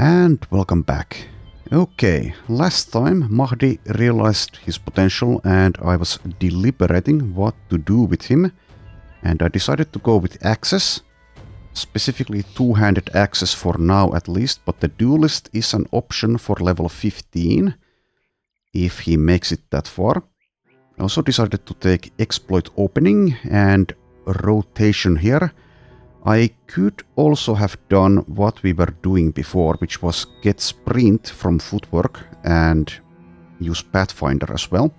And welcome back. Okay, last time Mahdi realized his potential and I was deliberating what to do with him, and I decided to go with axes, specifically two-handed axes for now at least, but the duelist is an option for level 15 if he makes it that far. I also decided to take exploit opening and rotation here. I could also have done what we were doing before, which was get sprint from footwork and use Pathfinder as well.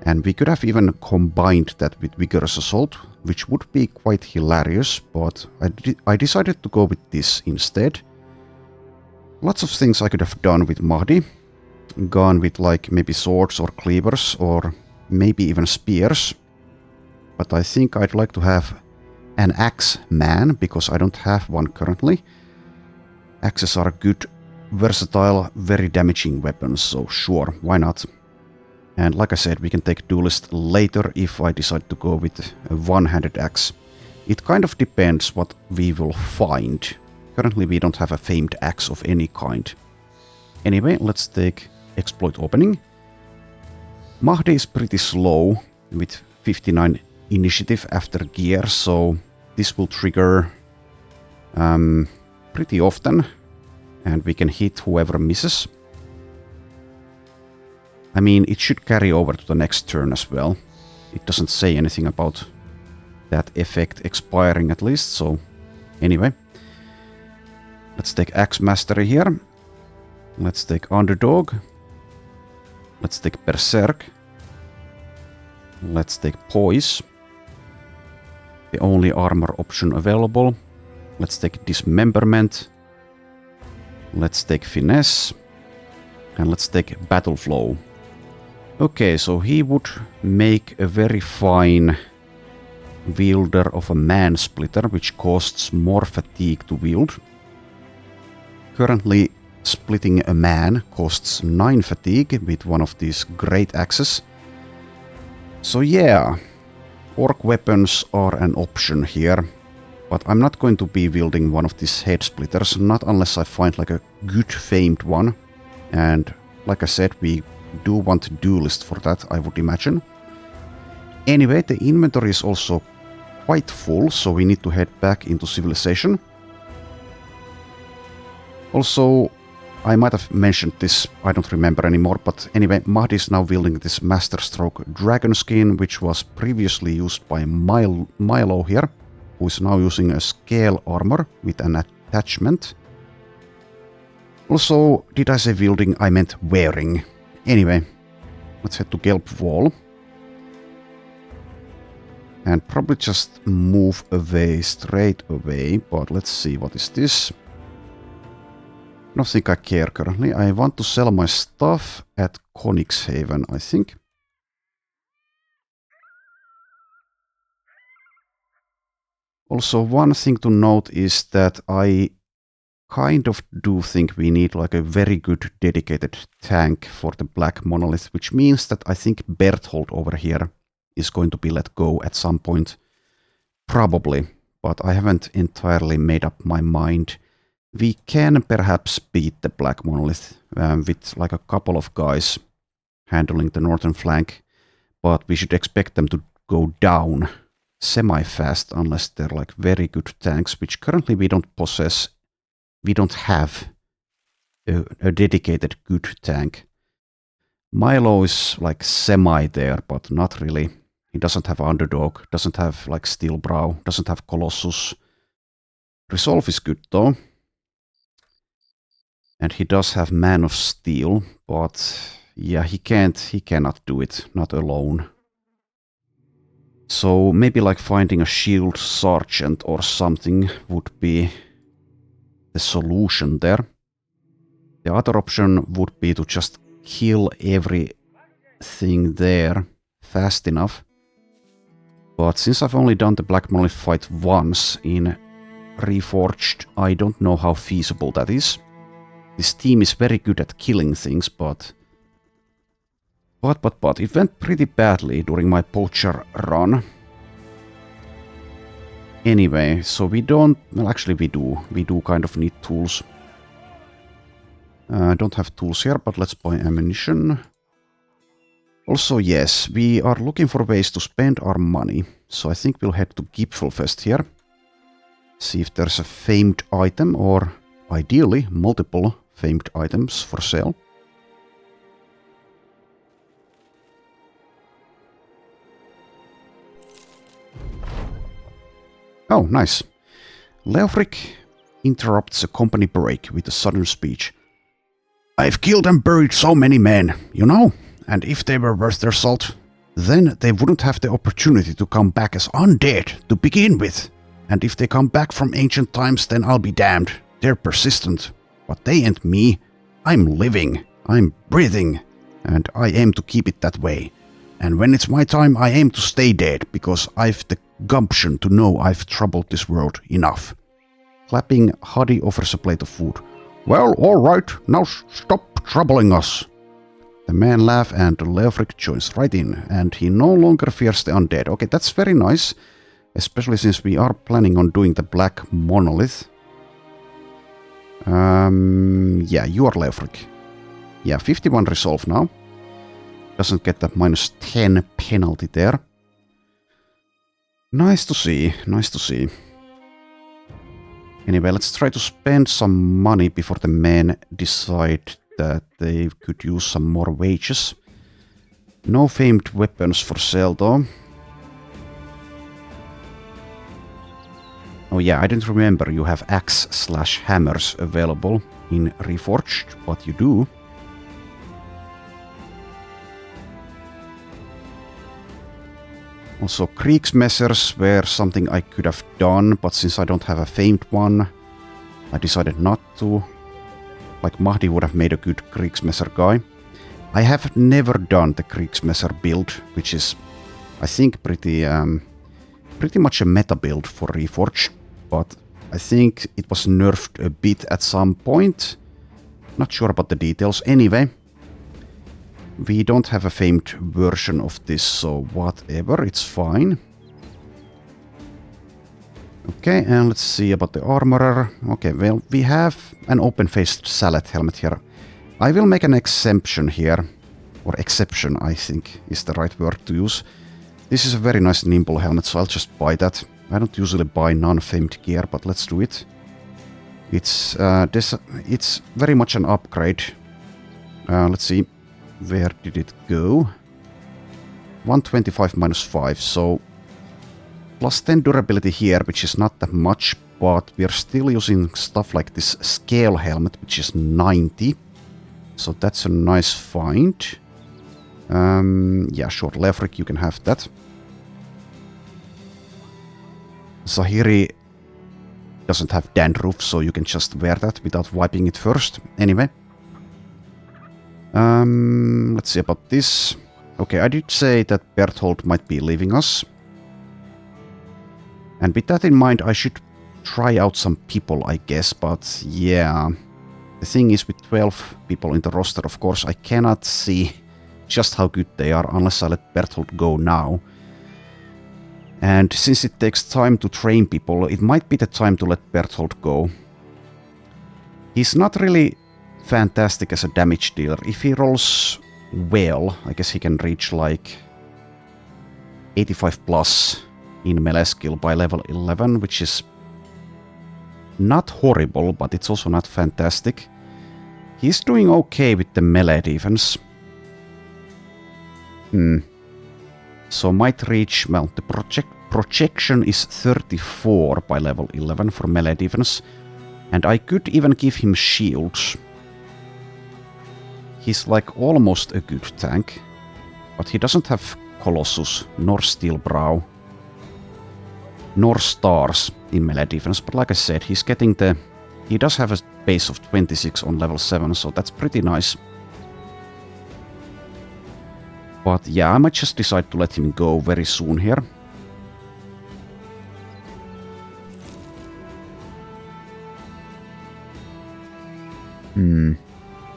And we could have even combined that with Vigorous Assault, which would be quite hilarious, but I decided to go with this instead. Lots of things I could have done with Mahdi. Gone with like maybe swords or cleavers or maybe even spears. But I think I'd like to have an axe man, because I don't have one currently. Axes are good, versatile, very damaging weapons, so sure, why not? And like I said, we can take duelist later if I decide to go with a one-handed axe. It kind of depends what we will find. Currently we don't have a famed axe of any kind. Anyway, let's take exploit opening. Mahdi is pretty slow with 59 initiative after gear, so this will trigger pretty often, and we can hit whoever misses. I mean, it should carry over to the next turn as well. It doesn't say anything about that effect expiring at least, so anyway. Let's take Axe Mastery here. Let's take Underdog. Let's take Berserk. Let's take Poise. The only armor option available. Let's take Dismemberment. Let's take Finesse. And let's take Battle Flow. Okay, so he would make a very fine wielder of a Man Splitter, which costs more fatigue to wield. Currently, splitting a man costs 9 fatigue with one of these great axes. So yeah, orc weapons are an option here, but I'm not going to be wielding one of these head splitters, not unless I find like a good famed one. And like I said, we do want a duelist for that, I would imagine. Anyway, the inventory is also quite full, so we need to head back into civilization. Also, I might have mentioned this, I don't remember anymore, but anyway, Mahdi is now wielding this Masterstroke Dragon Skin, which was previously used by Milo here, who is now using a scale armor with an attachment. Also, did I say wielding? I meant wearing. Anyway, let's head to Gelb Wall. And probably just move away, straight away, but let's see, what is this? I don't think I care currently. I want to sell my stuff at Konixhaven, I think. Also, one thing to note is that I kind of do think we need like a very good dedicated tank for the Black Monolith, which means that I think Berthold over here is going to be let go at some point. Probably, but I haven't entirely made up my mind. We can perhaps beat the Black Monolith with like a couple of guys handling the northern flank, but we should expect them to go down semi-fast unless they're like very good tanks, which currently we don't possess. We don't have a dedicated good tank. Milo is like semi there, but not really. He doesn't have Underdog, doesn't have like Steelbrow, doesn't have Colossus. Resolve is good though. And he does have Man of Steel, but yeah, he cannot do it, not alone. So maybe like finding a shield sergeant or something would be the solution there. The other option would be to just kill everything there fast enough. But since I've only done the Black Monolith fight once in Reforged, I don't know how feasible that is. This team is very good at killing things, but it went pretty badly during my poacher run. Anyway, so we don't... Well, actually we do. We do kind of need tools. Don't have tools here, but let's buy ammunition. Also, yes, we are looking for ways to spend our money. So I think we'll head to Gipfelfest here. See if there's a famed item, or ideally multiple famed items for sale. Oh, nice. Leofric interrupts a company break with a sudden speech. I've killed and buried so many men, you know? And if they were worth their salt, then they wouldn't have the opportunity to come back as undead to begin with. And if they come back from ancient times, then I'll be damned. They're persistent. But they ain't me. I'm living. I'm breathing. And I aim to keep it that way. And when it's my time, I aim to stay dead, because I've the gumption to know I've troubled this world enough. Clapping, Hadi offers a plate of food. Well, alright, now stop troubling us. The men laugh and Leofric joins right in, and he no longer fears the undead. Okay, that's very nice, especially since we are planning on doing the Black Monolith. Yeah, you are Leofric. Yeah, 51 resolve now. Doesn't get that -10 penalty there. Nice to see, nice to see. Anyway, let's try to spend some money before the men decide that they could use some more wages. No famed weapons for sale though. Oh yeah, I didn't remember you have axe/hammers available in Reforged, but you do. Also, Kriegsmessers were something I could have done, but since I don't have a famed one, I decided not to. Like, Mahdi would have made a good Kriegsmesser guy. I have never done the Kriegsmesser build, which is, I think, pretty much a meta build for Reforged, but I think it was nerfed a bit at some point. Not sure about the details. Anyway, we don't have a famed version of this, so whatever, it's fine. Okay, and let's see about the armorer. Okay, well, we have an open-faced salad helmet here. I will make an exemption here. Or exception, I think, is the right word to use. This is a very nice nimble helmet, so I'll just buy that. I don't usually buy non-famed gear, but let's do it. It's very much an upgrade. Let's see. Where did it go? 125 -5, so +10 durability here, which is not that much, but we are still using stuff like this scale helmet, which is 90. So that's a nice find. Yeah, sure, Leofric, you can have that. Zahiri doesn't have dandruff, so you can just wear that without wiping it first. Anyway. Let's see about this. Okay, I did say that Berthold might be leaving us. And with that in mind, I should try out some people, I guess, but yeah. The thing is, with 12 people in the roster, of course, I cannot see just how good they are unless I let Berthold go now. And since it takes time to train people, it might be the time to let Berthold go. He's not really fantastic as a damage dealer. If he rolls well, I guess he can reach like 85 plus in melee skill by level 11, which is not horrible, but it's also not fantastic. He's doing okay with the melee defense. So might reach, well, the projection is 34 by level 11 for melee defense. And I could even give him shields. He's like almost a good tank. But he doesn't have Colossus, nor Steelbrow, nor Stars in melee defense. But like I said, he's getting the... He does have a base of 26 on level 7, so that's pretty nice. But yeah, I might just decide to let him go very soon here.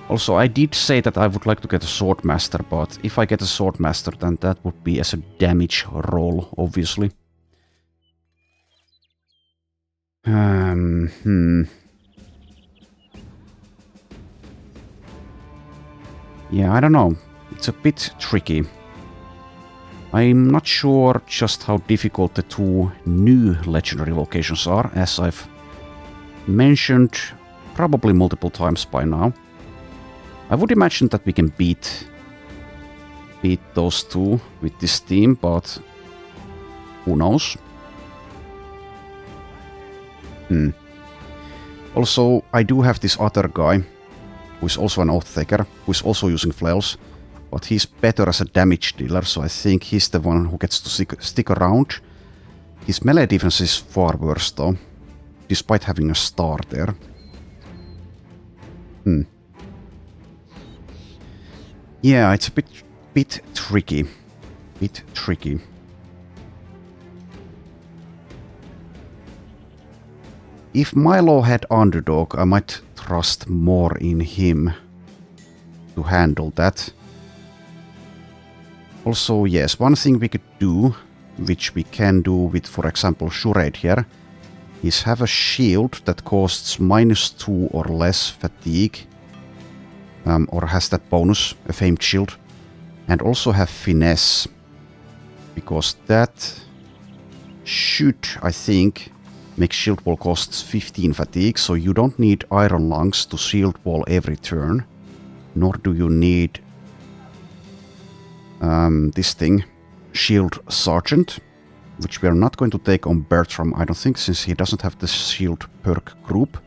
Also, I did say that I would like to get a Swordmaster, but if I get a Swordmaster, then that would be as a damage roll, obviously. Yeah, I don't know. It's a bit tricky. I'm not sure just how difficult the two new legendary locations are, as I've mentioned probably multiple times by now. I would imagine that we can beat those two with this team, but who knows? Also, I do have this other guy, who is also an Oath-taker, who is also using flails, but he's better as a damage dealer, so I think he's the one who gets to stick around. His melee defense is far worse though, despite having a star there. Yeah, it's a bit tricky. If Milo had underdog, I might trust more in him to handle that. Also, yes, one thing we could do, which we can do with, for example, Shurade here, is have a shield that costs -2 or less fatigue, or has that bonus, a famed shield, and also have finesse, because that should, I think, make shield wall costs 15 fatigue, so you don't need iron lungs to shield wall every turn, nor do you need this thing, shield sergeant, which we are not going to take on Bertram, I don't think, since he doesn't have the shield perk group.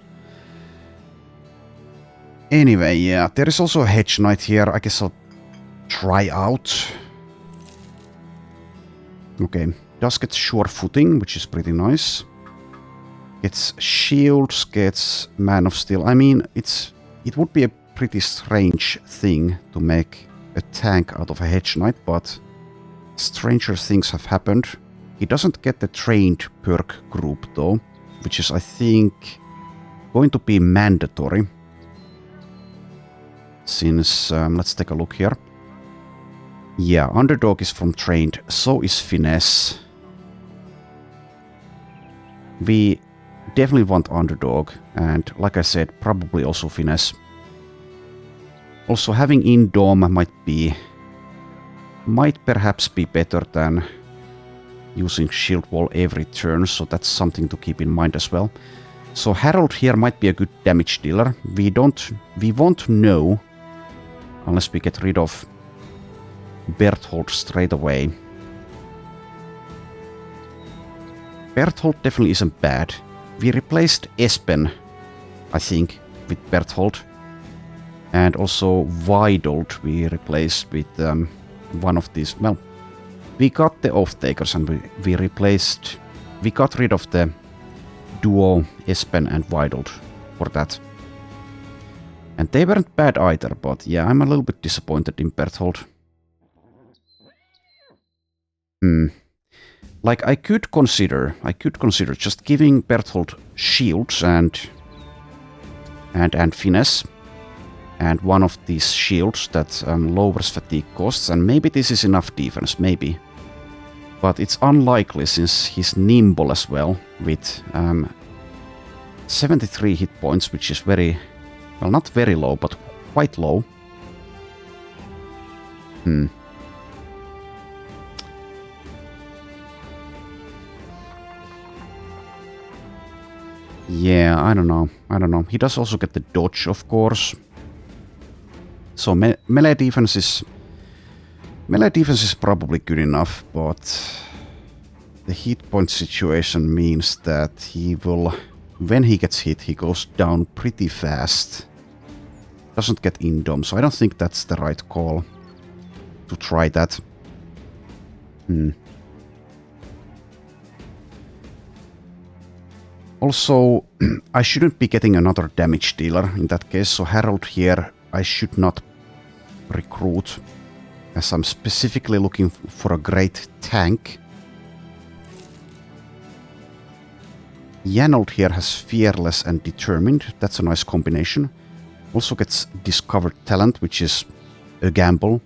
Anyway, yeah, there is also a hedge knight here. I guess I'll try out. Okay, does get sure footing, which is pretty nice. Gets shields, gets Man of Steel. I mean, it would be a pretty strange thing to make a tank out of a hedge knight, but stranger things have happened. He doesn't get the trained perk group though, which is, I think, going to be mandatory. Since, let's take a look here. Yeah, underdog is from trained, so is finesse. We definitely want underdog, and like I said, probably also finesse. Also, having Indom might perhaps be better than using shield wall every turn, so that's something to keep in mind as well. So Harold here might be a good damage dealer. We won't know unless we get rid of Berthold straight away. Berthold definitely isn't bad. We replaced Espen, I think, with Berthold. And also Widold we replaced with one of these. Well, we got the Oath-takers and we got rid of the duo Espen and Widold for that. And they weren't bad either, but yeah, I'm a little bit disappointed in Berthold. Like, I could consider just giving Berthold shields and finesse, and one of these shields that lowers fatigue costs, and maybe this is enough defense, maybe. But it's unlikely since he's nimble as well, with 73 hit points, which is very, well, not very low, but quite low. Yeah, I don't know. He does also get the dodge, of course. So melee defense is probably good enough, but the hit point situation means that he will, when he gets hit, he goes down pretty fast. Doesn't get Indom, so I don't think that's the right call to try that. Also, I shouldn't be getting another damage dealer in that case, so Harold here I should not recruit, as I'm specifically looking for a great tank. Yanold here has Fearless and Determined, that's a nice combination. Also gets Discovered Talent, which is a gamble,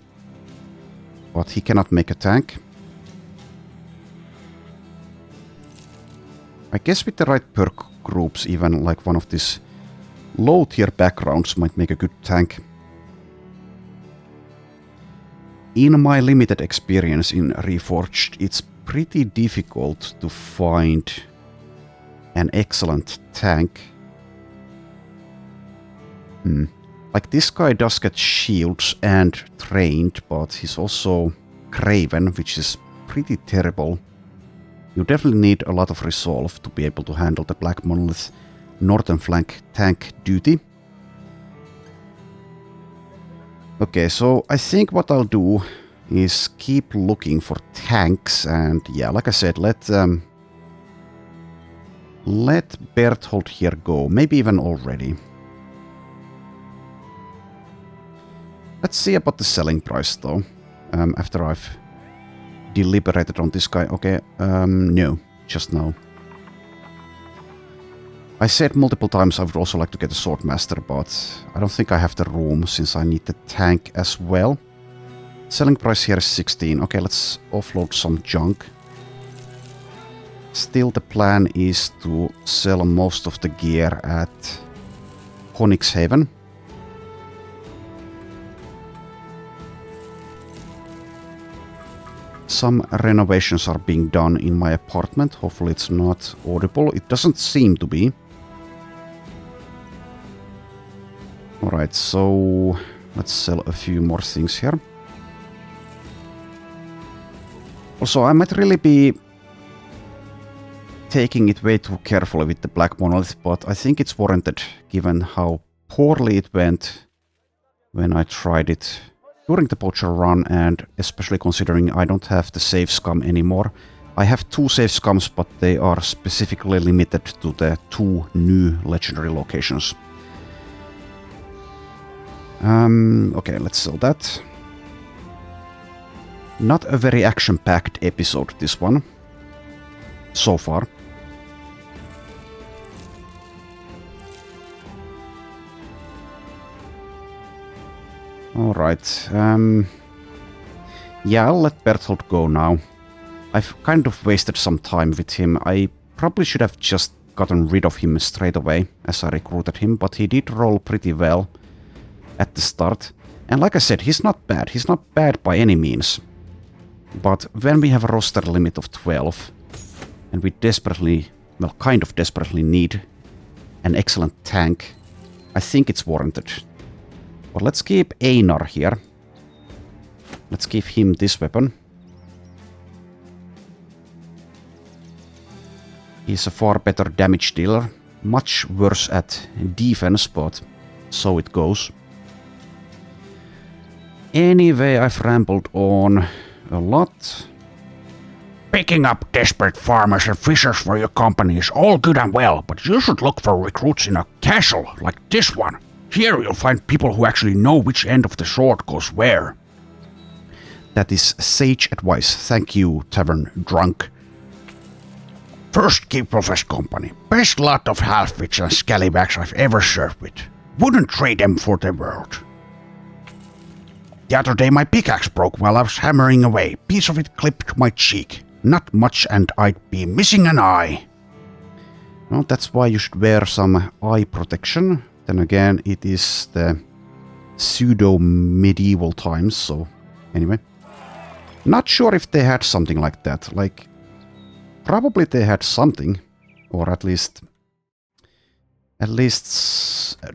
but he cannot make a tank. I guess with the right perk groups, even like one of these low tier backgrounds might make a good tank. In my limited experience in Reforged, it's pretty difficult to find an excellent tank. Like, this guy does get shields and trained, but he's also Craven, which is pretty terrible. You definitely need a lot of resolve to be able to handle the Black Monolith northern flank tank duty. Okay, so I think what I'll do is keep looking for tanks, and yeah, like I said, let Berthold here go, maybe even already. Let's see about the selling price though, after I've deliberated on this guy. Okay, no, just no. I said multiple times I would also like to get a Swordmaster, but I don't think I have the room since I need the tank as well. Selling price here is 16. Okay, let's offload some junk. Still, the plan is to sell most of the gear at Haven. Some renovations are being done in my apartment. Hopefully it's not audible. It doesn't seem to be. Alright, so let's sell a few more things here. Also, I might really be taking it way too carefully with the Black Monolith, but I think it's warranted given how poorly it went when I tried it during the poacher run, and especially considering I don't have the Save Scum anymore. I have 2 Save Scums, but they are specifically limited to the 2 new legendary locations. Okay, let's sell that. Not a very action-packed episode, this one. So far. Alright, yeah, I'll let Berthold go now. I've kind of wasted some time with him. I probably should have just gotten rid of him straight away as I recruited him, but he did roll pretty well at the start. And like I said, he's not bad. He's not bad by any means. But when we have a roster limit of 12, and we desperately, well, kind of desperately need an excellent tank, I think it's warranted. But let's keep Einar here. Let's give him this weapon. He's a far better damage dealer. Much worse at defense, but so it goes. Anyway, I've rambled on a lot. Picking up desperate farmers and fishers for your company is all good and well, but you should look for recruits in a castle like this one. Here you'll find people who actually know which end of the sword goes where. That is sage advice. Thank you, tavern drunk. First keep Profess Company. Best lot of half-wits and scallywags I've ever served with. Wouldn't trade them for the world. The other day my pickaxe broke while I was hammering away. Piece of it clipped my cheek. Not much and I'd be missing an eye. Well, that's why you should wear some eye protection. Then again, it is the pseudo-medieval times, so anyway. Not sure if they had something like that. Like, probably they had something, or at least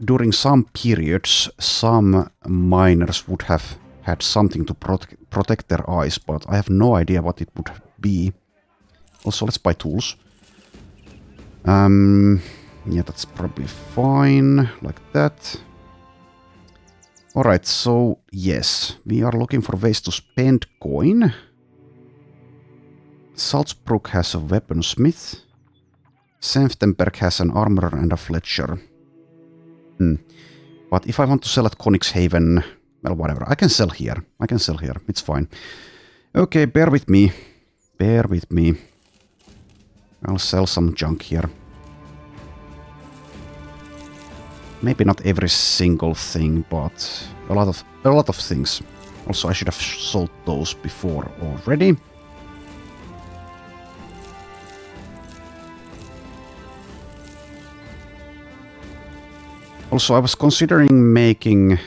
during some periods, some miners would have had something to protect their eyes, but I have no idea what it would be. Also, let's buy tools. Yeah, that's probably fine, like that. Alright, so yes, we are looking for ways to spend coin. Salzbrook has a weaponsmith. Senftenberg has an armorer and a fletcher. But if I want to sell at Haven, well, whatever. I can sell here. It's fine. Okay, bear with me. I'll sell some junk here. Maybe not every single thing, but a lot of things. Also, I should have sold those before already. Also, I was considering making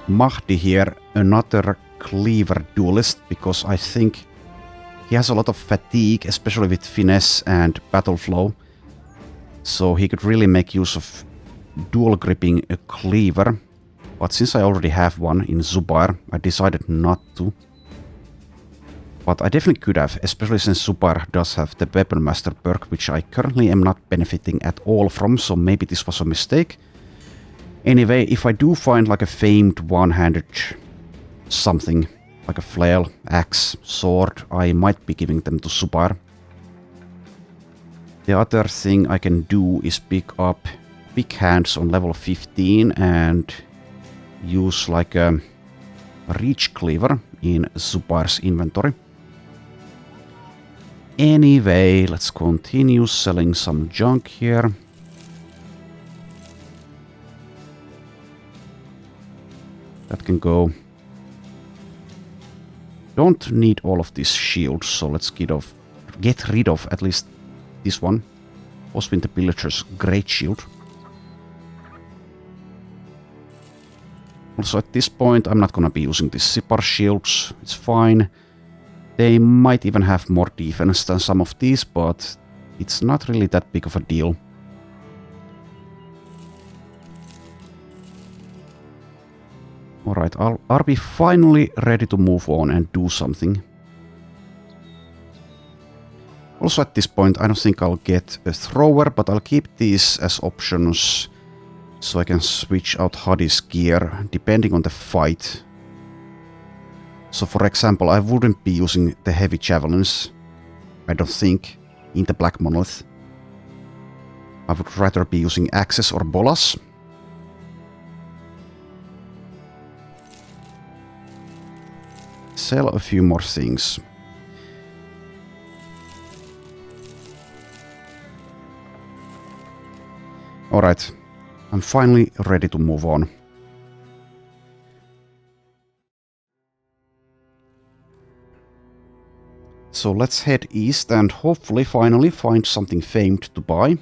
Mahdi here another clever duelist because I think he has a lot of fatigue, especially with finesse and battle flow. So he could really make use of dual gripping a cleaver. But since I already have one in Zubair, I decided not to. But I definitely could have, especially since Zubair does have the Weapon Master perk, which I currently am not benefiting at all from, so maybe this was a mistake. Anyway, if I do find like a famed one-handed something, like a flail, axe, sword, I might be giving them to Zubair. The other thing I can do is pick up Big Hands on level 15 and use like a reach cleaver in Zubair's inventory. Anyway, let's continue selling some junk here. That can go. Don't need all of these shields, so let's get rid of at least this one. Oswin the Pillager's Great Shield. Also at this point I'm not gonna be using these Sipar shields, it's fine. They might even have more defense than some of these, but it's not really that big of a deal. Alright, are we finally ready to move on and do something? Also at this point I don't think I'll get a thrower, but I'll keep these as options so I can switch out Hadi's gear depending on the fight. So for example, I wouldn't be using the heavy javelins, I don't think, in the Black Monolith. I would rather be using axes or bolas. Sell a few more things. Alright, I'm finally ready to move on. So let's head east and hopefully finally find something famed to buy.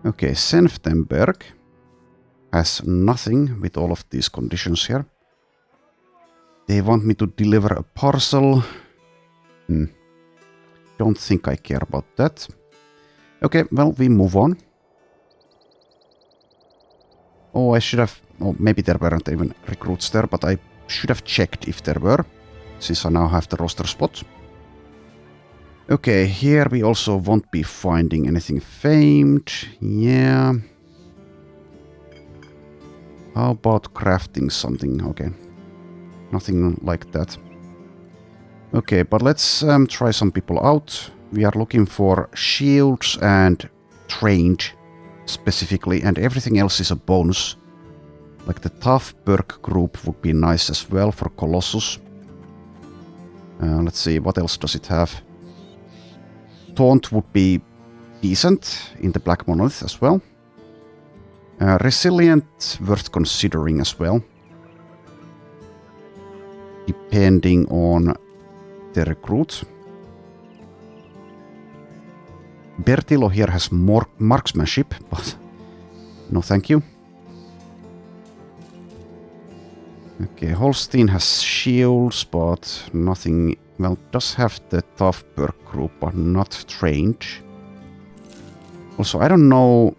Okay, Senftenberg has nothing with all of these conditions here. They want me to deliver a parcel. Don't think I care about that. Okay, well, we move on. Oh, I should have... Oh, maybe there weren't even recruits there, but I should have checked if there were, since I now have the roster spot. Okay, here we also won't be finding anything famed. Yeah. How about crafting something? Okay. Nothing like that. Okay, but let's try some people out. We are looking for shields and trained specifically, and everything else is a bonus. Like the tough perk group would be nice as well for Colossus. Let's see, what else does it have? Taunt would be decent in the Black Monolith as well. Resilient, worth considering as well. Depending on the recruit. Bertilo here has more marksmanship, but no thank you. Okay, Holstein has shields, but nothing... Well, does have the tough perk group, but not trained. Also, I don't know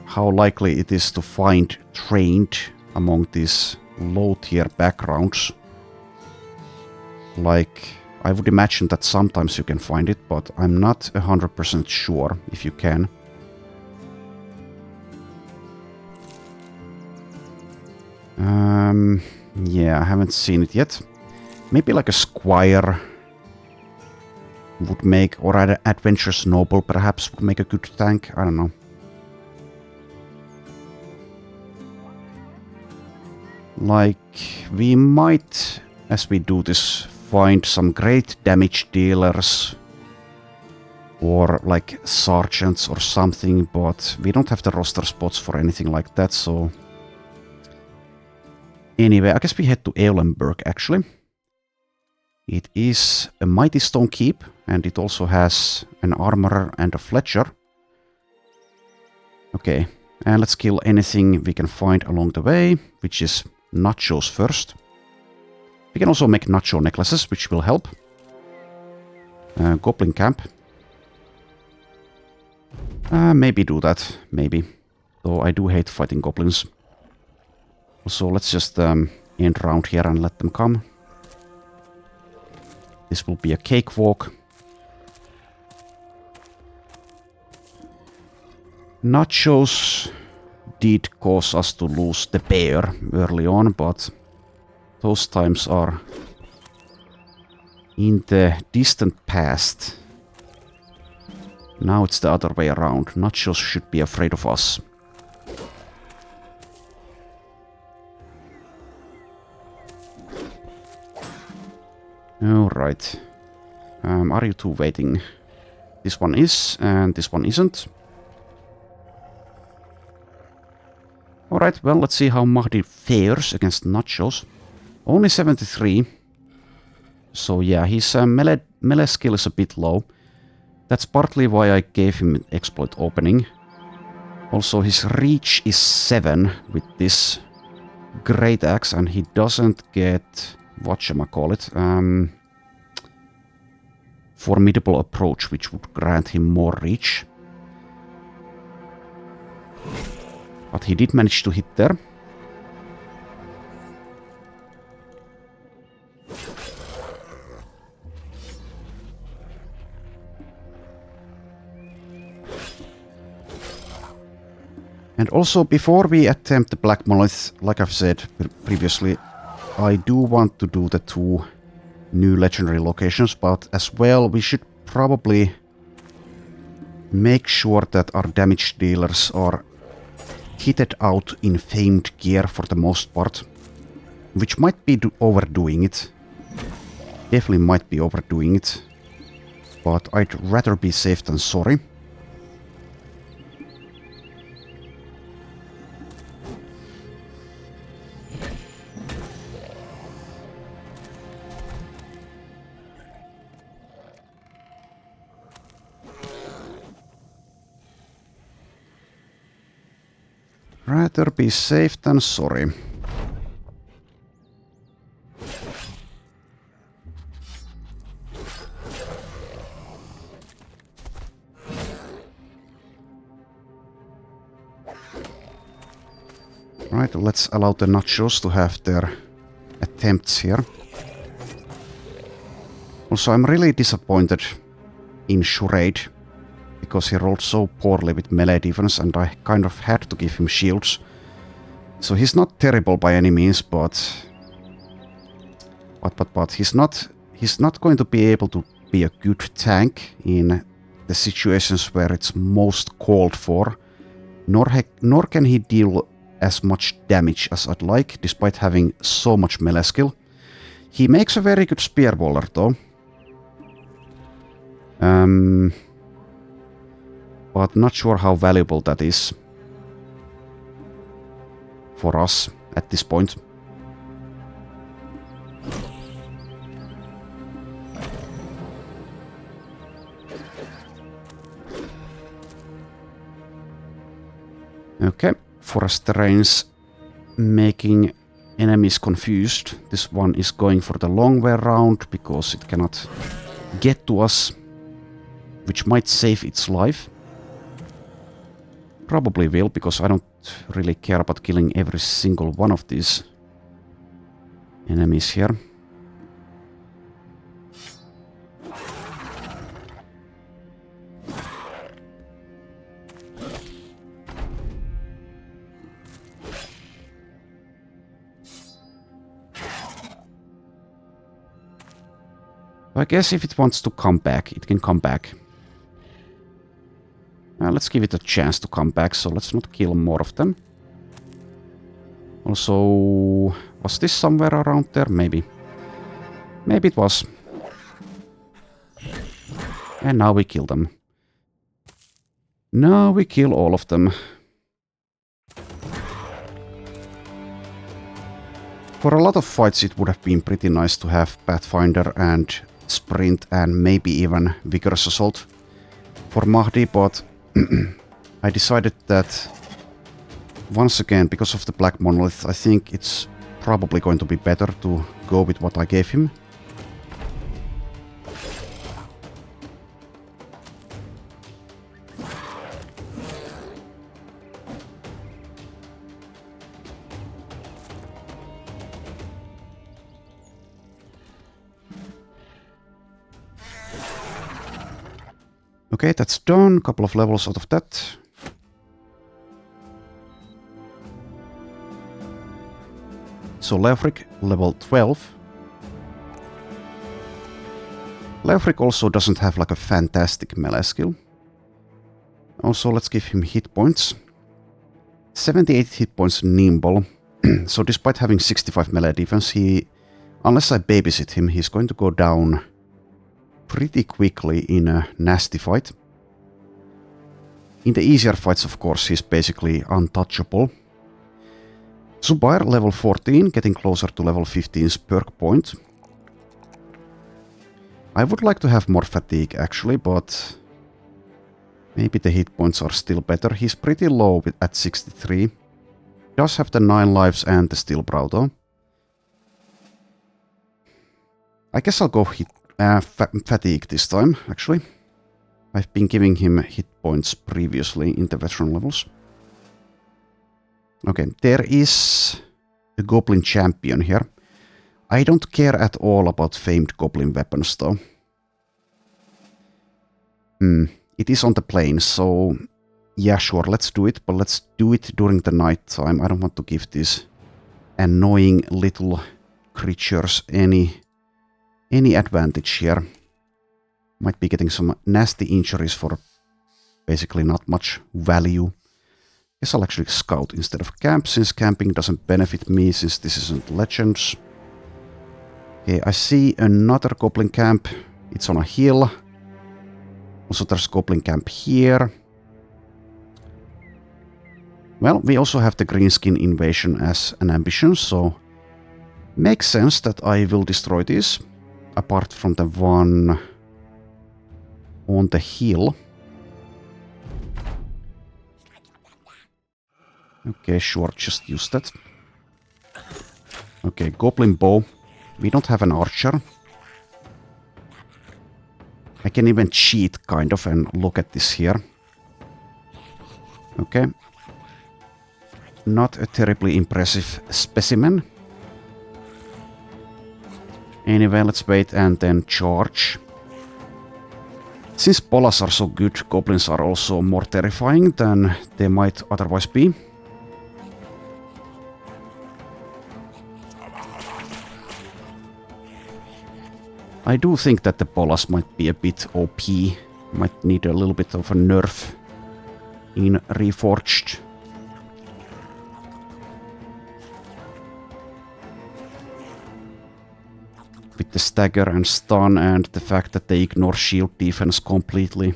how likely it is to find trained among these low-tier backgrounds. Like, I would imagine that sometimes you can find it, but I'm not 100% sure if you can. Yeah, I haven't seen it yet. Maybe like a squire would make, or an adventurous noble perhaps would make a good tank. I don't know. Like, we might, as we do this, find some great damage dealers or like sergeants or something, but we don't have the roster spots for anything like that, so... Anyway, I guess we head to Eulenburg, actually. It is a mighty stone keep, and it also has an armorer and a fletcher. Okay, and let's kill anything we can find along the way, which is nachos first. We can also make nacho necklaces, which will help. Goblin camp. Maybe do that, maybe. Though I do hate fighting goblins. So let's just end round here and let them come. This will be a cakewalk. Nachos did cause us to lose the bear early on, but those times are in the distant past. Now it's the other way around. Nachos should be afraid of us. Alright. Are you two waiting? This one is, and this one isn't. Alright, well, let's see how Mahdi fares against Nachos. Only 73. So yeah, his melee skill is a bit low. That's partly why I gave him exploit opening. Also, his reach is 7 with this great axe, and he doesn't get whatchamacallit, formidable approach, which would grant him more reach. But he did manage to hit there. And also, before we attempt the Black Monolith, like I've said previously, I do want to do the 2 new legendary locations, but as well, we should probably make sure that our damage dealers are kitted out in famed gear for the most part, which might be overdoing it. Definitely might be overdoing it, but I'd rather be safe than sorry. Rather be safe than sorry. Right, let's allow the Nachos to have their attempts here. Also, I'm really disappointed in Charade, because he rolled so poorly with melee defense, and I kind of had to give him shields. So he's not terrible by any means, but he's not going to be able to be a good tank in the situations where it's most called for. Nor can he deal as much damage as I'd like, despite having so much melee skill. He makes a very good spearballer, though. But not sure how valuable that is for us at this point. Okay, forest terrains making enemies confused. This one is going for the long way around because it cannot get to us, which might save its life. Probably will, because I don't really care about killing every single one of these enemies here. I guess if it wants to come back, it can come back. Let's give it a chance to come back, so let's not kill more of them. Also, was this somewhere around there? Maybe. Maybe it was. And now we kill them. Now we kill all of them. For a lot of fights it would have been pretty nice to have Pathfinder and Sprint and maybe even Vigorous Assault for Mahdi, but I decided that once again, because of the Black Monolith, I think it's probably going to be better to go with what I gave him. Okay, that's done. Couple of levels out of that. So Leofric, level 12. Leofric also doesn't have like a fantastic melee skill. Also, let's give him hit points. 78 hit points nimble. So despite having 65 melee defense, unless I babysit him, he's going to go down pretty quickly in a nasty fight. In the easier fights, of course, he's basically untouchable. Zubair, level 14, getting closer to level 15's perk point. I would like to have more fatigue actually, but maybe the hit points are still better. He's pretty low at 63. Does have the 9 lives and the steel brow though. I guess I'll go fatigue this time, actually. I've been giving him hit points previously in the veteran levels. Okay, there is a goblin champion here. I don't care at all about famed goblin weapons though. It is on the plains, so yeah, sure, let's do it, but let's do it during the night time. I don't want to give these annoying little creatures any advantage here. Might be getting some nasty injuries for basically not much value. Guess I'll actually scout instead of camp, since camping doesn't benefit me since this isn't Legends. Okay, I see another goblin camp. It's on a hill. Also there's a goblin camp here. Well, we also have the greenskin invasion as an ambition, so makes sense that I will destroy this. Apart from the one on the hill. Okay, sure, just use that. Okay, goblin bow. We don't have an archer. I can even cheat, kind of, and look at this here. Okay. Not a terribly impressive specimen. Anyway, let's wait and then charge. Since bolas are so good, goblins are also more terrifying than they might otherwise be. I do think that the bolas might be a bit OP. Might need a little bit of a nerf in Reforged. With the stagger and stun and the fact that they ignore shield defense completely.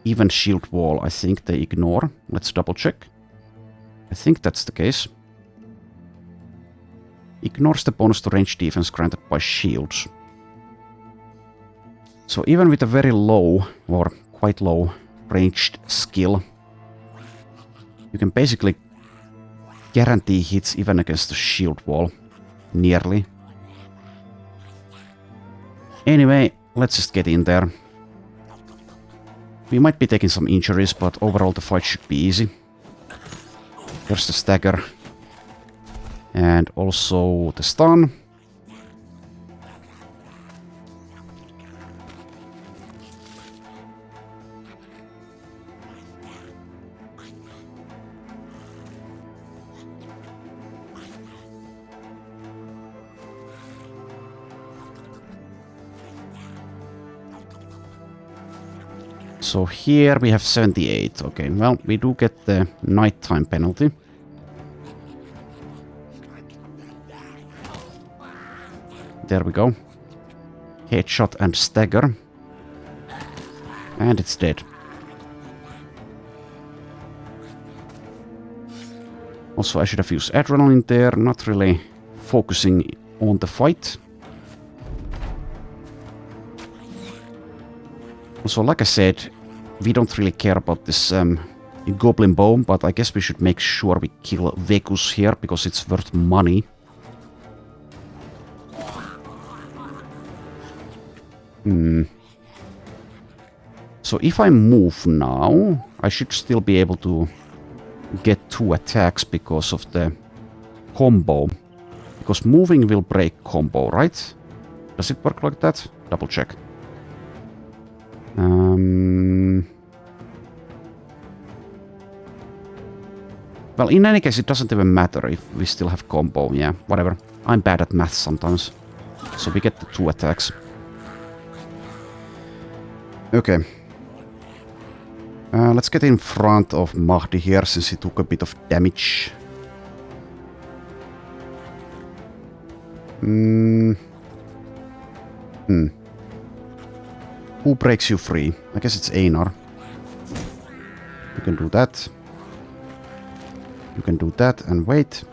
Even shield wall, I think they ignore. Let's double check. I think that's the case. Ignores the bonus to range defense granted by shields. So even with a very low, or quite low, ranged skill, you can basically guarantee hits even against the shield wall. Nearly. Anyway, let's just get in there. We might be taking some injuries, but overall the fight should be easy. There's the stagger. And also the stun. So here we have 78. Okay, well, we do get the nighttime penalty. There we go. Headshot and stagger. And it's dead. Also, I should have used adrenaline there. Not really focusing on the fight. Also, like I said, we don't really care about this goblin bow, but I guess we should make sure we kill Vekus here, because it's worth money. So if I move now, I should still be able to get 2 attacks because of the combo. Because moving will break combo, right? Does it work like that? Double check. Well, in any case, it doesn't even matter if we still have combo. Yeah, whatever. I'm bad at math sometimes. So we get the 2 attacks. Okay. Let's get in front of Mahdi here, since he took a bit of damage. Who breaks you free? I guess it's Einar. You can do that. You can do that and wait.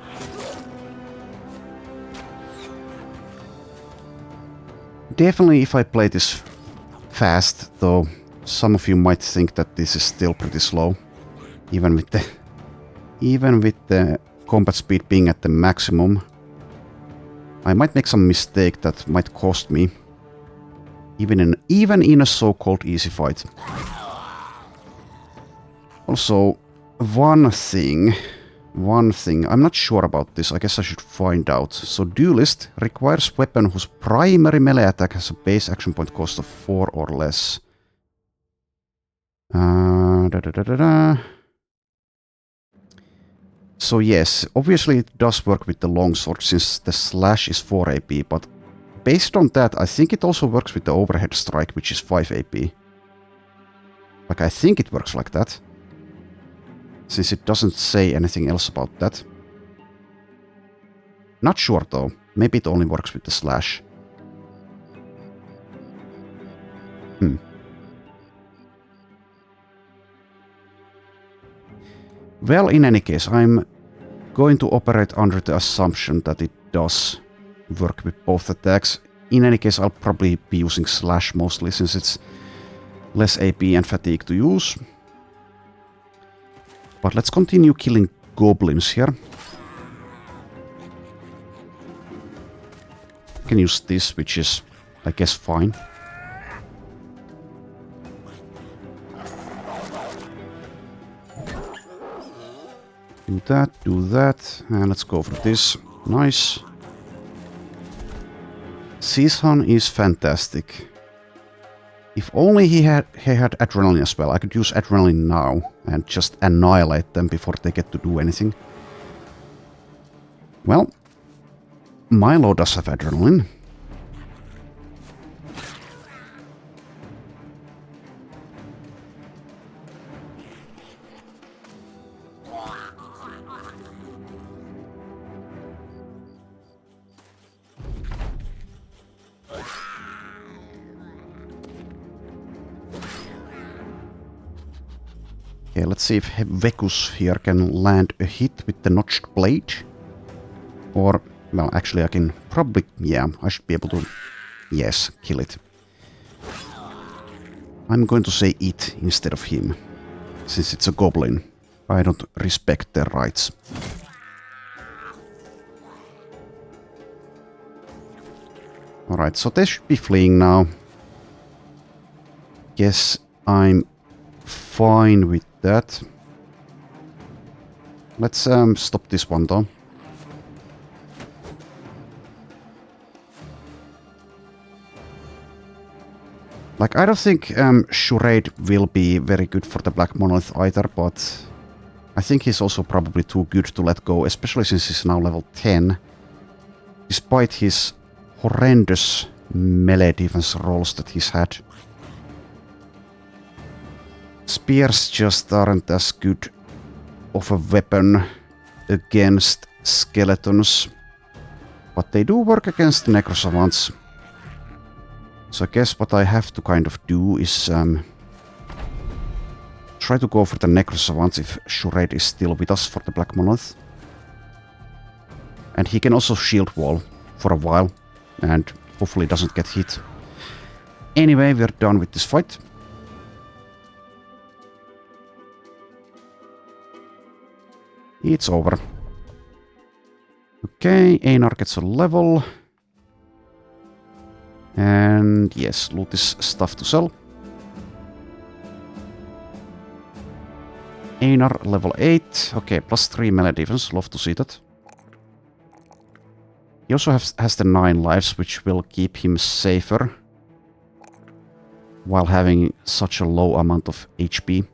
Definitely if I play this fast, though some of you might think that this is still pretty slow. Even with the combat speed being at the maximum. I might make some mistake that might cost me. Even in a so-called easy fight. Also, one thing, I'm not sure about this, I guess I should find out. So Duelist requires weapon whose primary melee attack has a base action point cost of 4 or less. So yes, obviously it does work with the longsword since the slash is 4 AP, but based on that I think it also works with the overhead strike, which is 5 AP. Like, I think it works like that. Since it doesn't say anything else about that. Not sure though. Maybe it only works with the slash. Well, in any case, I'm going to operate under the assumption that it does work with both attacks. In any case, I'll probably be using slash mostly, since it's less AP and fatigue to use. But let's continue killing goblins here. I can use this, which is, I guess, fine. Do that, and let's go for this. Nice. Season is fantastic. If only he had adrenaline as well. I could use adrenaline now and just annihilate them before they get to do anything. Well, Milo does have adrenaline. Okay, let's see if Vekus here can land a hit with the notched blade. Or, well, actually I can probably, yeah, I should be able to, yes, kill it. I'm going to say it instead of him, since it's a goblin. I don't respect their rights. Alright, so they should be fleeing now. Guess I'm fine with that. Let's stop this one though. Like, I don't think Charade will be very good for the Black Monolith either, but I think he's also probably too good to let go, especially since he's now level 10. Despite his horrendous melee defense rolls that he's had. Spears just aren't as good of a weapon against skeletons, but they do work against necrosavants. So I guess what I have to kind of do is try to go for the necrosavants if Charade is still with us for the Black Monolith. And he can also shield wall for a while, and hopefully doesn't get hit. Anyway, we're done with this fight. It's over. Okay, Einar gets a level. And yes, loot is stuff to sell. Einar, level 8. Okay, plus 3 melee defense. Love to see that. He also has the 9 lives, which will keep him safer while having such a low amount of HP.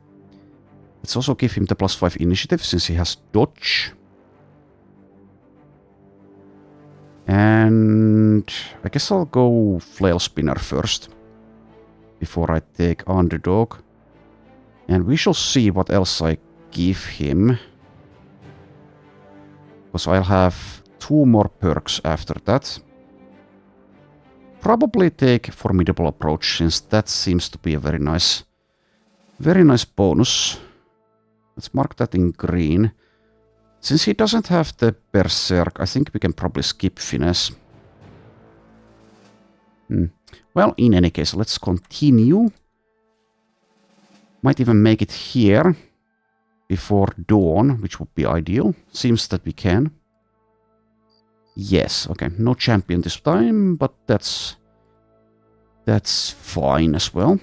Let's also give him the plus 5 initiative, since he has dodge. And I guess I'll go Flail Spinner first, before I take Underdog. And we shall see what else I give him. Because I'll have 2 more perks after that. Probably take Formidable Approach, since that seems to be a very nice bonus. Let's mark that in green. Since he doesn't have the Berserk, I think we can probably skip Finesse. Well, in any case, let's continue. Might even make it here before dawn, which would be ideal. Seems that we can. Yes, okay, no champion this time, but that's fine as well.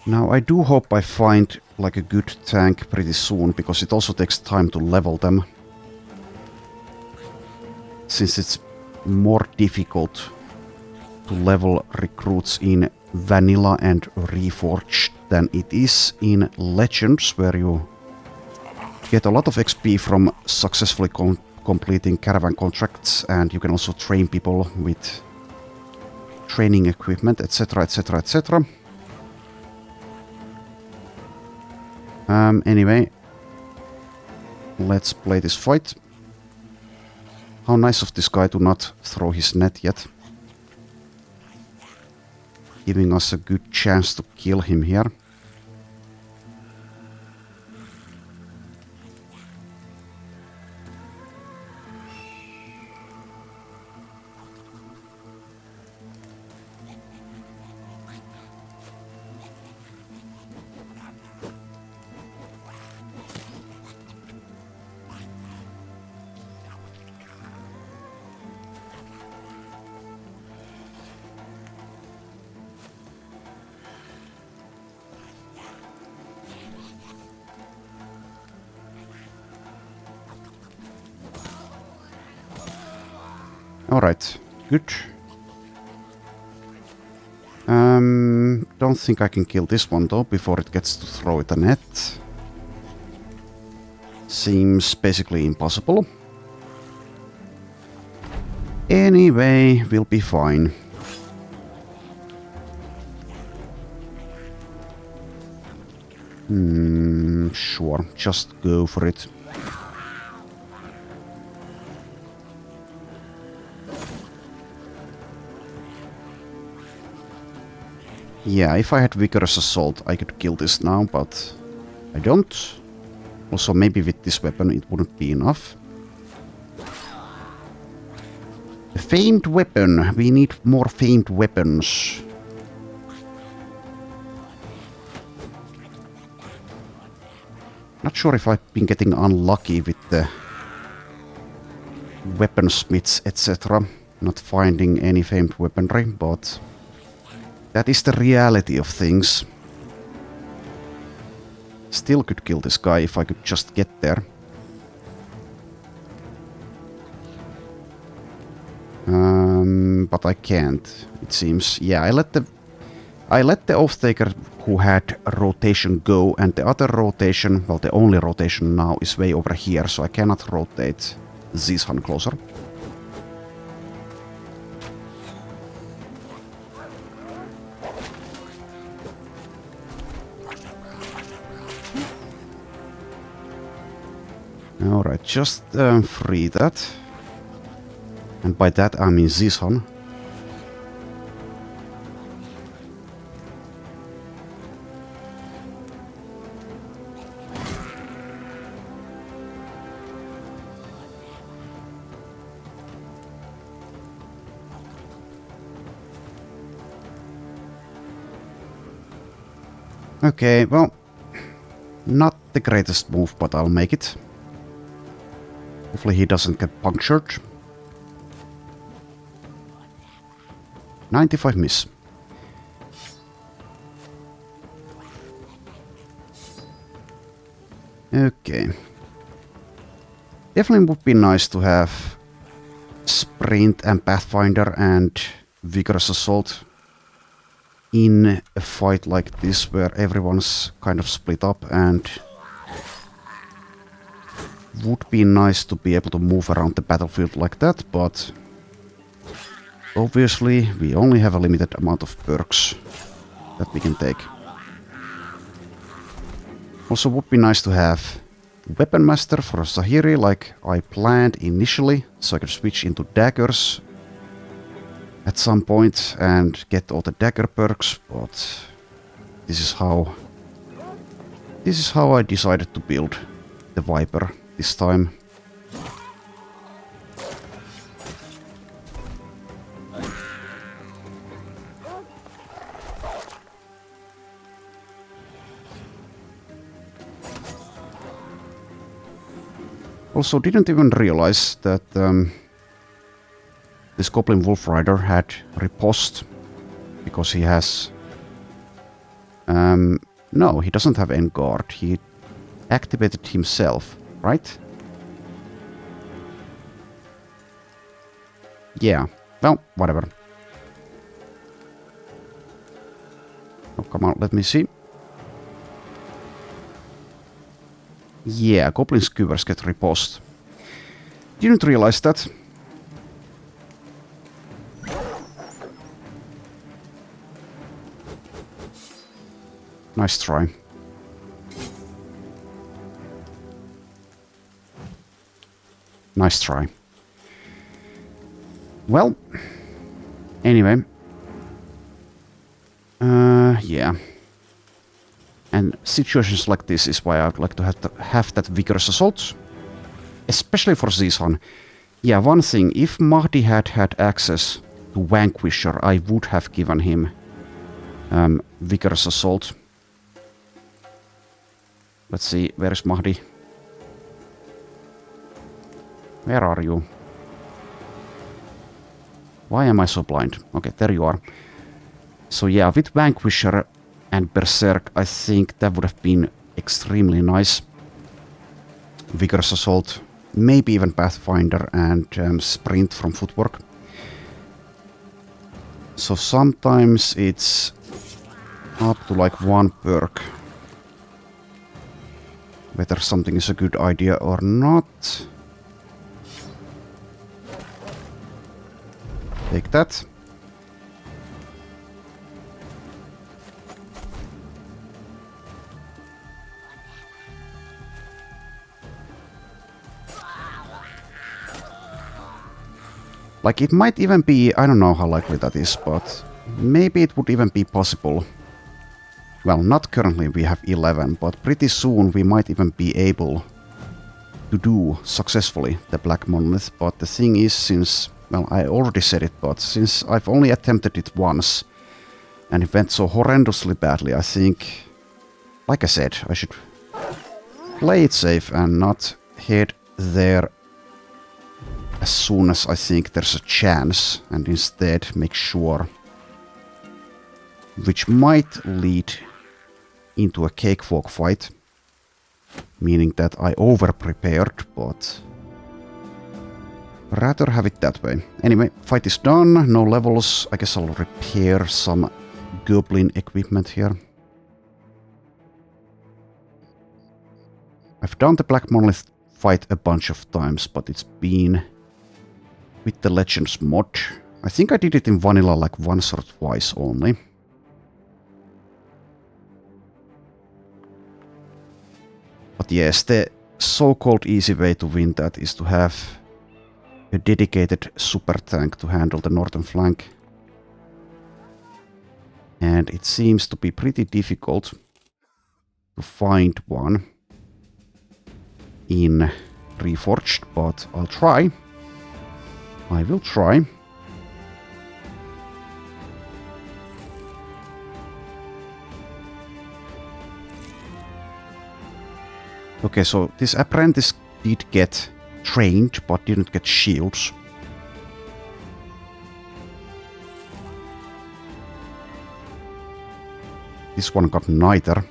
Now I do hope I find like a good tank pretty soon, because it also takes time to level them. Since it's more difficult to level recruits in Vanilla and Reforged than it is in Legends, where you get a lot of XP from successfully completing caravan contracts, and you can also train people with training equipment, etc, etc, etc. Anyway, let's play this fight. How nice of this guy to not throw his net yet. Giving us a good chance to kill him here. Alright, good. Don't think I can kill this one though before it gets to throw it a net. Seems basically impossible. Anyway, we'll be fine. Sure, just go for it. Yeah, if I had Vigorous Assault, I could kill this now, but I don't. Also, maybe with this weapon it wouldn't be enough. The famed weapon. We need more famed weapons. Not sure if I've been getting unlucky with the weaponsmiths, etc. Not finding any famed weaponry, but that is the reality of things. Still could kill this guy if I could just get there. But I can't, it seems. Yeah, I let the Oathtaker who had a rotation go, and the other rotation, well, the only rotation now is way over here, so I cannot rotate Zishan closer. Alright, just free that. And by that I mean this one. Okay, well, not the greatest move, but I'll make it. Hopefully he doesn't get punctured. 95 miss. Okay. Definitely would be nice to have Sprint and Pathfinder and Vigorous Assault in a fight like this where everyone's kind of split up, and would be nice to be able to move around the battlefield like that, but obviously we only have a limited amount of perks that we can take. Also would be nice to have Weapon Master for Zahiri like I planned initially, so I could switch into daggers at some point and get all the dagger perks, but this is how I decided to build the Viper this time. Also didn't even realize that this Goblin Wolf Rider had riposte, because he has... no, he doesn't have Enguard. He activated himself, right? Yeah, well, whatever. Oh, come on, let me see. Yeah, Goblin Skewers get riposte. Didn't realize that. Nice try. Nice try. Well, anyway. Yeah. And situations like this is why I would like to have that Vigorous Assault. Especially for this one. Yeah, one thing, if Mahdi had had access to Vanquisher, I would have given him Vigorous Assault. Let's see, where is Mahdi? Where are you? Why am I so blind? Okay, there you are. So yeah, with Vanquisher and Berserk, I think that would have been extremely nice. Vigorous Assault, maybe even Pathfinder and Sprint from Footwork. So sometimes it's up to like one perk whether something is a good idea or not. Take that. Like, it might even be, I don't know how likely that is, but maybe it would even be possible. Well, not currently, we have 11, but pretty soon we might even be able to do successfully the Black Monolith. But the thing is, since, well, I already said it, but since I've only attempted it once and it went so horrendously badly, I think, like I said, I should play it safe and not head there as soon as I think there's a chance, and instead make sure, which might lead into a cakewalk fight, meaning that I over-prepared, but rather have it that way. Anyway, fight is done, no levels. I guess I'll repair some goblin equipment here. I've done the Black Monolith fight a bunch of times, but it's been with the Legends mod. I think I did it in vanilla like once or twice only. But yes, the so-called easy way to win that is to have a dedicated super tank to handle the northern flank. And it seems to be pretty difficult to find one in Reforged, but I'll try. I will try. Okay, so this apprentice did get trained, but didn't get shields. This one got neither.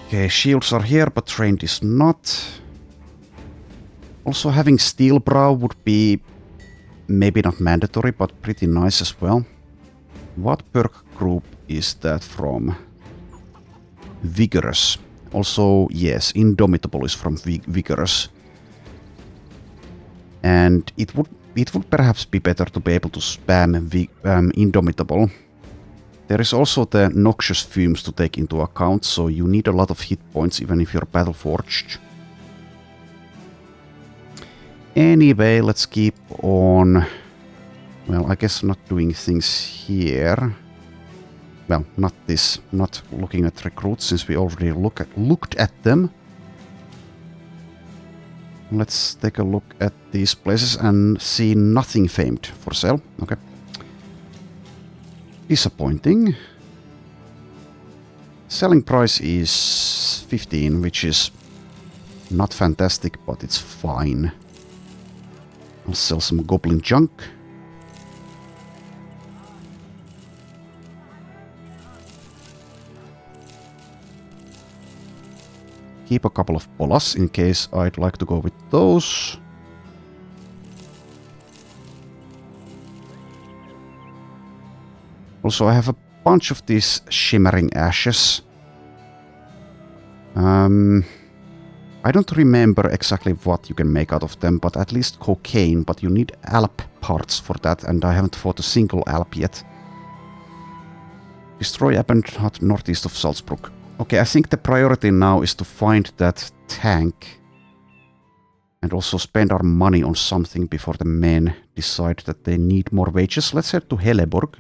Okay, shields are here, but trained is not. Also having steel brow would be maybe not mandatory, but pretty nice as well. What perk group is that from? Vigorous. Also, yes, Indomitable is from Vigorous. And it would perhaps be better to be able to spam Indomitable. There is also the noxious fumes to take into account, so you need a lot of hit points even if you're battle forged. Anyway, let's keep on. Well, I guess not doing things here. Well, not this. Not looking at recruits since we already looked at them. Let's take a look at these places and see nothing famed for sale. Okay. Disappointing. Selling price is 15, which is not fantastic, but it's fine. I'll sell some goblin junk. Keep a couple of bolas in case I'd like to go with those. Also, I have a bunch of these shimmering ashes. I don't remember exactly what you can make out of them, but at least cocaine, but you need Alp parts for that, and I haven't fought a single Alp yet. Destroy abandoned hut northeast of Salzburg. Okay, I think the priority now is to find that tank and also spend our money on something before the men decide that they need more wages. Let's head to Helleborg.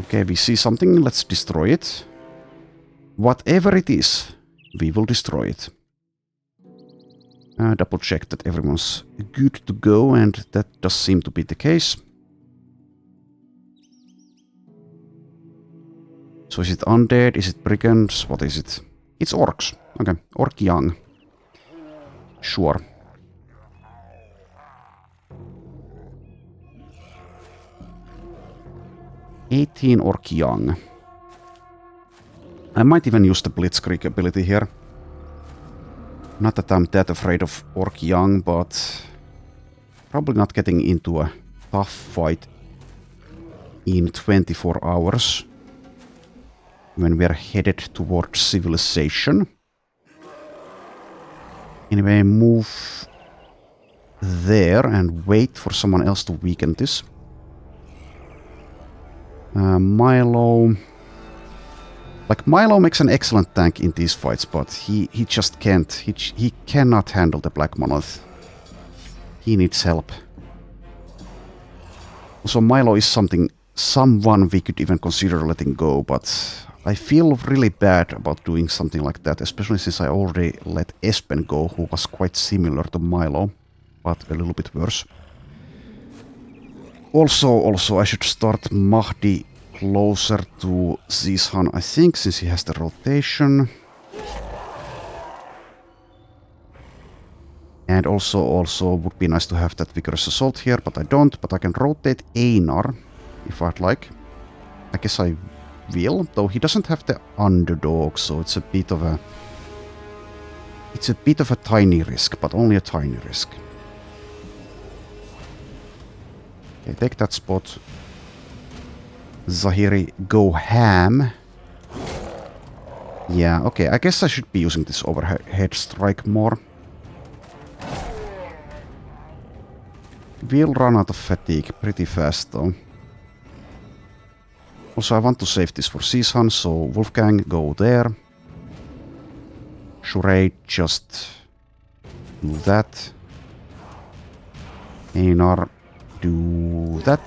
Okay, we see something, let's destroy it. Whatever it is, we will destroy it. Double check that everyone's good to go, and that does seem to be the case. So is it undead? Is it brigands? What is it? It's orcs. Okay, orc young. Sure. Orc young. I might even use the blitzkrieg ability here. Not that I'm that afraid of orc young, but probably not getting into a tough fight in 24 hours. When we're headed towards civilization. Anyway, move there and wait for someone else to weaken this. Milo... Like, Milo makes an excellent tank in these fights, but he just can't. He cannot handle the Black Monolith. He needs help. So Milo is someone we could even consider letting go, but I feel really bad about doing something like that, especially since I already let Espen go, who was quite similar to Milo, but a little bit worse. Also, I should start Mahdi closer to Zishan, I think, since he has the rotation. And also would be nice to have that Vigorous Assault here, but I don't. But I can rotate Einar, if I'd like. I guess I will, though he doesn't have the underdog, so it's a bit of a... It's a bit of a tiny risk, but only a tiny risk. Okay, take that spot. Zahiri, go ham. Yeah, okay, I guess I should be using this overhead strike more. We'll run out of fatigue pretty fast, though. Also, I want to save this for season, so Wolfgang, go there. Charade, just do that. Einar, do that.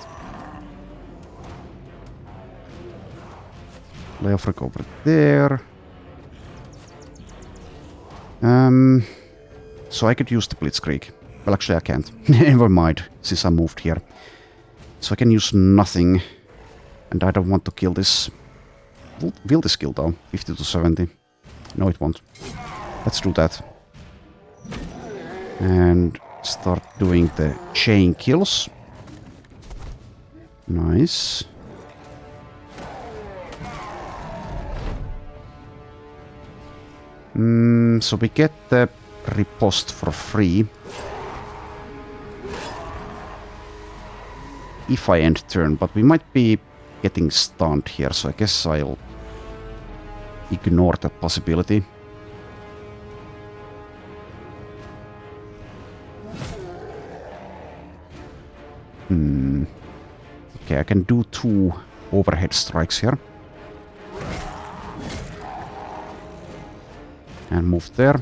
Leofric over there. So I could use the Blitzkrieg. Well, actually I can't. Never mind, since I moved here. So I can use nothing. And I don't want to kill this. Will this kill though? 50 to 70. No, it won't. Let's do that. And start doing the chain kills. Nice. So we get the riposte for free. If I end turn, but we might be getting stunned here, so I guess I'll ignore that possibility. Okay, I can do 2 overhead strikes here. And move there.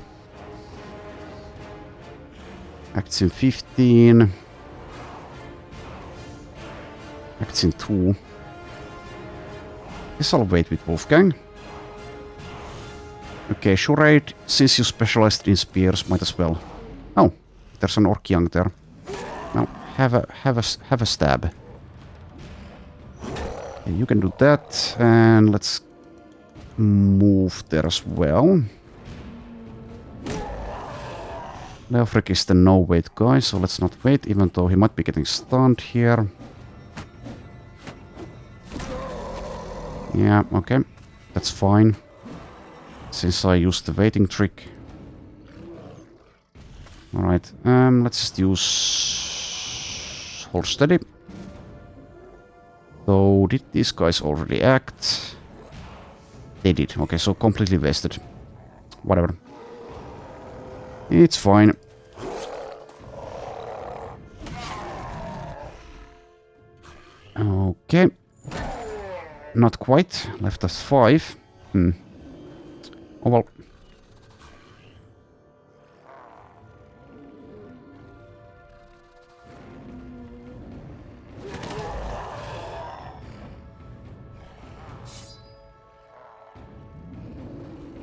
Acts in 15. Acts in 2. Guess I'll wait with Wolfgang. Okay, Charade, since you specialized in spears, might as well. Oh, there's an orc young there. Now, have a stab. Okay, you can do that, and let's move there as well. Leofric is the no-wait guy, so let's not wait, even though he might be getting stunned here. Yeah, okay. That's fine. Since I used the waiting trick. Alright, let's just use... Hold steady. So, did these guys already act? They did. Okay, so completely wasted. Whatever. It's fine. Okay. Not quite. Left us 5. Oh well.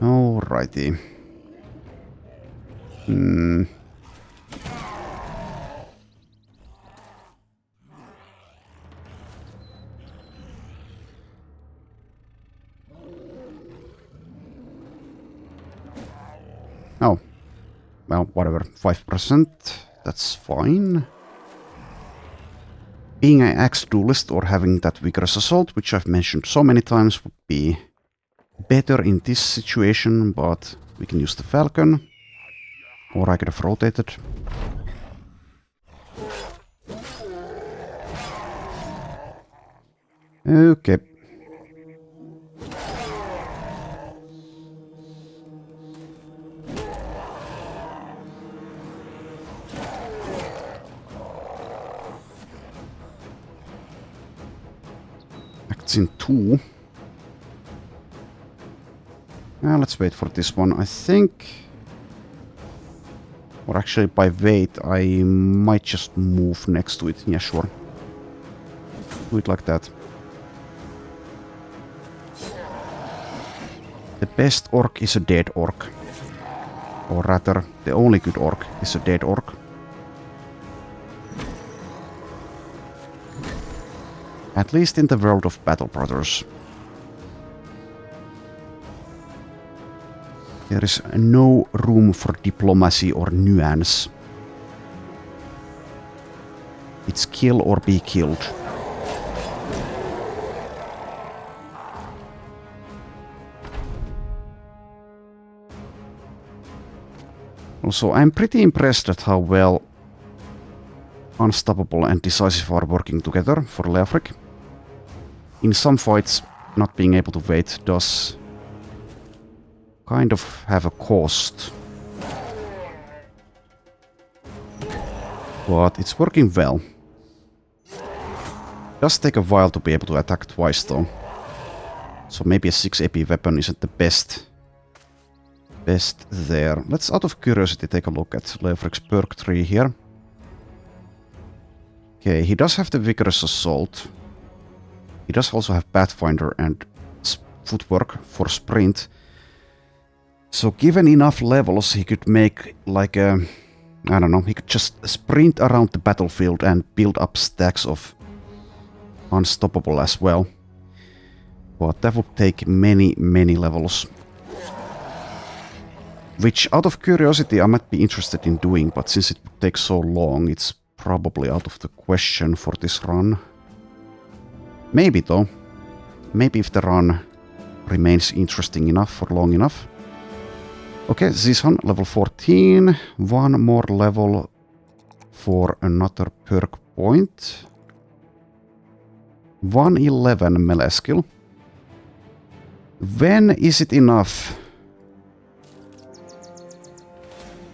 Alrighty. Oh. Well, whatever. 5%. That's fine. Being an axe duelist or having that vigorous assault, which I've mentioned so many times, would be better in this situation, but we can use the Falcon. Or I could have rotated. Okay. Acts in 2. Let's wait for this one. I think... Or actually, by weight, I might just move next to it. Yeah, sure. Do it like that. The best orc is a dead orc. Or rather, the only good orc is a dead orc. At least in the world of Battle Brothers. There is no room for diplomacy or nuance. It's kill or be killed. Also, I'm pretty impressed at how well Unstoppable and Decisive are working together for Leofric. In some fights, not being able to wait does kind of have a cost. But it's working well. Does take a while to be able to attack twice though. So maybe a 6 AP weapon isn't the best there. Let's, out of curiosity, take a look at Reforged's perk tree here. Okay, he does have the Vigorous Assault. He does also have Pathfinder and Footwork for Sprint. So given enough levels, he could make like a... I don't know, he could just sprint around the battlefield and build up stacks of Unstoppable as well. But that would take many, many levels. Which, out of curiosity, I might be interested in doing, but since it would take so long, it's probably out of the question for this run. Maybe though. Maybe if the run remains interesting enough for long enough. Okay, Zishan, level 14. One more level for another perk point. 111 melee skill. When is it enough?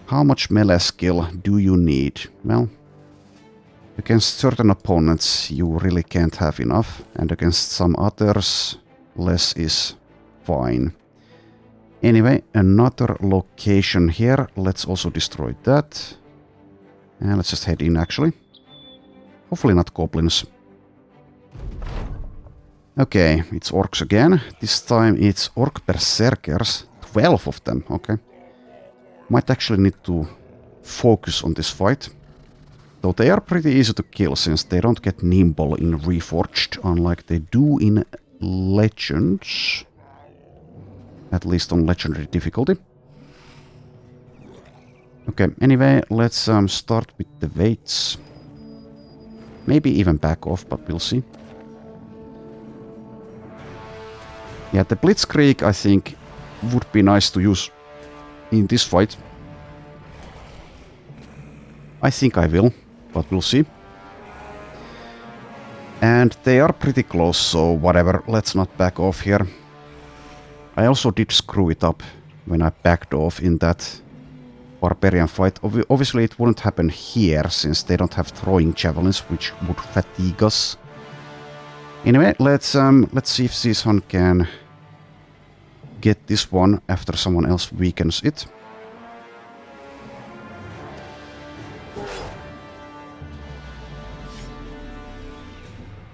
How much melee skill do you need? Well, against certain opponents you really can't have enough, and against some others less is fine. Anyway, another location here. Let's also destroy that. And let's just head in actually. Hopefully not goblins. Okay, it's orcs again. This time it's orc berserkers. 12 of them, okay. Might actually need to focus on this fight. Though they are pretty easy to kill since they don't get nimble in Reforged, unlike they do in Legends. At least on legendary difficulty. Okay, anyway, let's start with the weights. Maybe even back off, but we'll see. Yeah, the Blitzkrieg, I think, would be nice to use in this fight. I think I will, but we'll see. And they are pretty close, so whatever, let's not back off here. I also did screw it up when I backed off in that barbarian fight. Obviously it wouldn't happen here, since they don't have throwing javelins, which would fatigue us. Anyway, let's see if Zishan can get this one after someone else weakens it.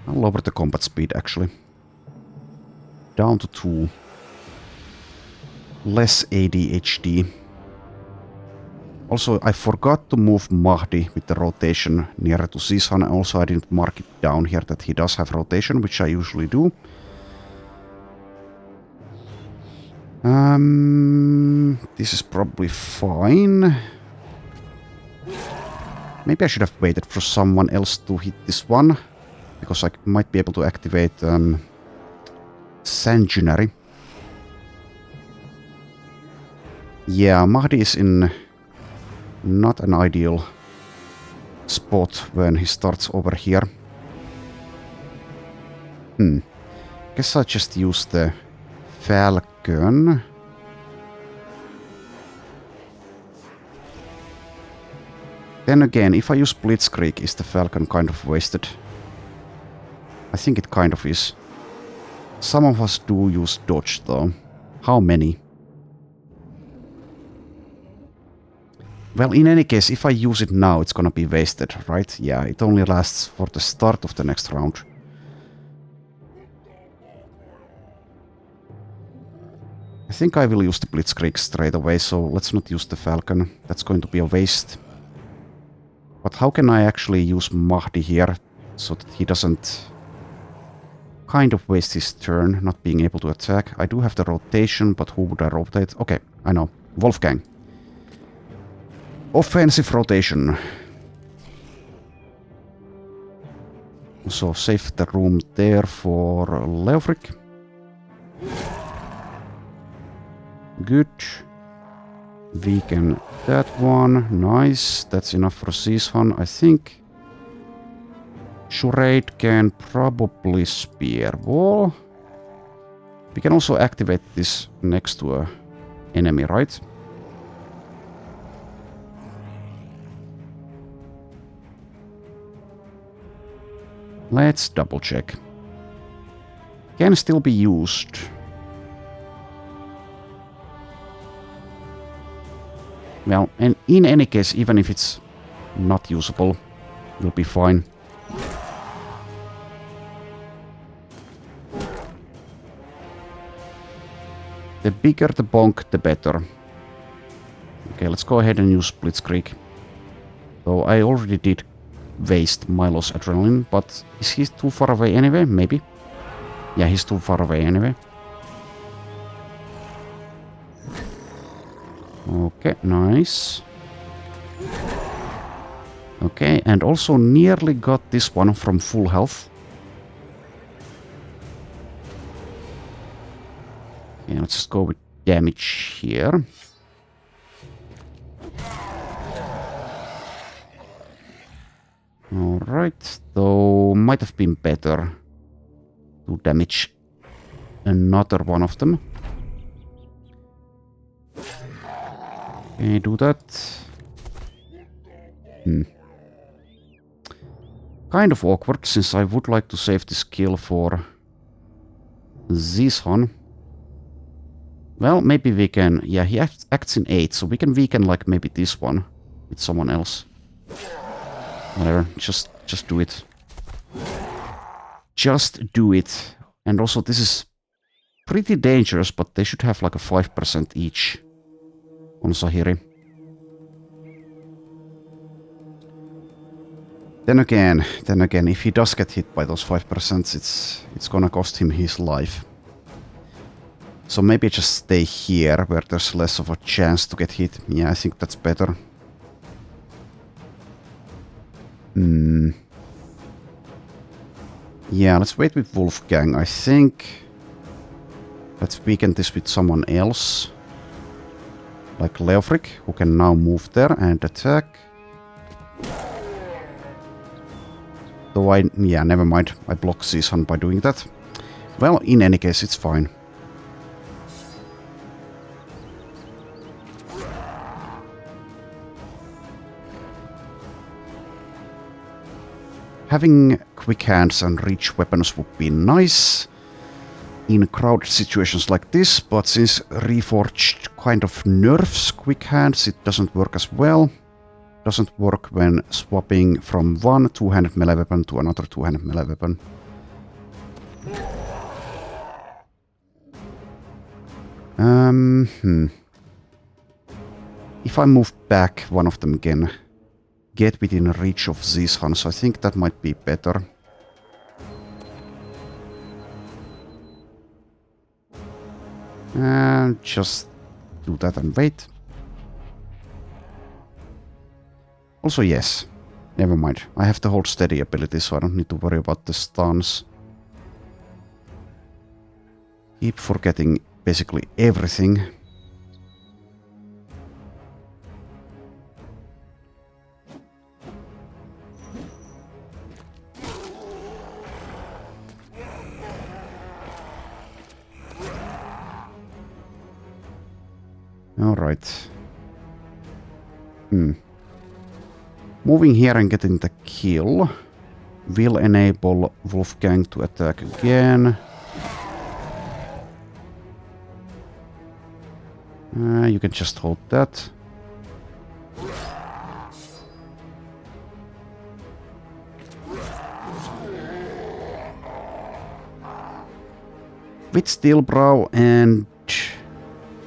I'll lower the combat speed actually. Down to 2. Less ADHD. Also, I forgot to move Mahdi with the rotation nearer to Zishan. Also, I didn't mark it down here that he does have rotation, which I usually do. This is probably fine. Maybe I should have waited for someone else to hit this one, because I might be able to activate Sanguinary. Yeah, Mahdi is in not an ideal spot when he starts over here. Guess I just use the Falcon. Then again, if I use Blitzkrieg, is the Falcon kind of wasted? I think it kind of is. Some of us do use dodge though. How many? Well, in any case, if I use it now, it's gonna be wasted, right? Yeah, it only lasts for the start of the next round. I think I will use the Blitzkrieg straight away, so let's not use the Falcon. That's going to be a waste. But how can I actually use Mahdi here, so that he doesn't kind of waste his turn, not being able to attack? I do have the rotation, but who would I rotate? Okay, I know. Wolfgang. Offensive rotation. So save the room there for Leofric. Good. Weaken that one. Nice. That's enough for Zishan, I think. Charade can probably spear wall. We can also activate this next to a enemy, right? Let's double check. Can still be used. Well, and in any case, even if it's not usable, we'll be fine. The bigger the bonk, the better. Okay, let's go ahead and use Blitzkrieg. Though I already did waste Milo's adrenaline, but is he too far away anyway? Maybe. Yeah, he's too far away anyway. Okay, nice. Okay, and also nearly got this one from full health. Okay, let's just go with damage here. Alright, though might have been better to damage another one of them. Okay, do that. Kind of awkward, since I would like to save this kill for this one. Well, maybe we can... Yeah, he acts in 8, so we can weaken like maybe this one with someone else. Whatever, just do it. Just do it. And also this is pretty dangerous, but they should have like a 5% each on Zahiri. Then again, if he does get hit by those 5%, it's gonna cost him his life. So maybe just stay here, where there's less of a chance to get hit. Yeah, I think that's better. Yeah, let's wait with Wolfgang. I think let's weaken this with someone else. Like Leofric, who can now move there and attack. Though yeah, never mind. I block Season by doing that. Well, in any case, it's fine. Having quick hands and reach weapons would be nice in crowded situations like this, but since Reforged kind of nerfs quick hands, it doesn't work as well. Doesn't work when swapping from one two-handed melee weapon to another two-handed melee weapon. If I move back one of them again, get within reach of these Huns, I think that might be better. And just do that and wait. Also, yes. Never mind. I have the hold steady ability, so I don't need to worry about the stuns. Keep forgetting basically everything. Alright. Moving here and getting the kill will enable Wolfgang to attack again. You can just hold that. With Steelbrow and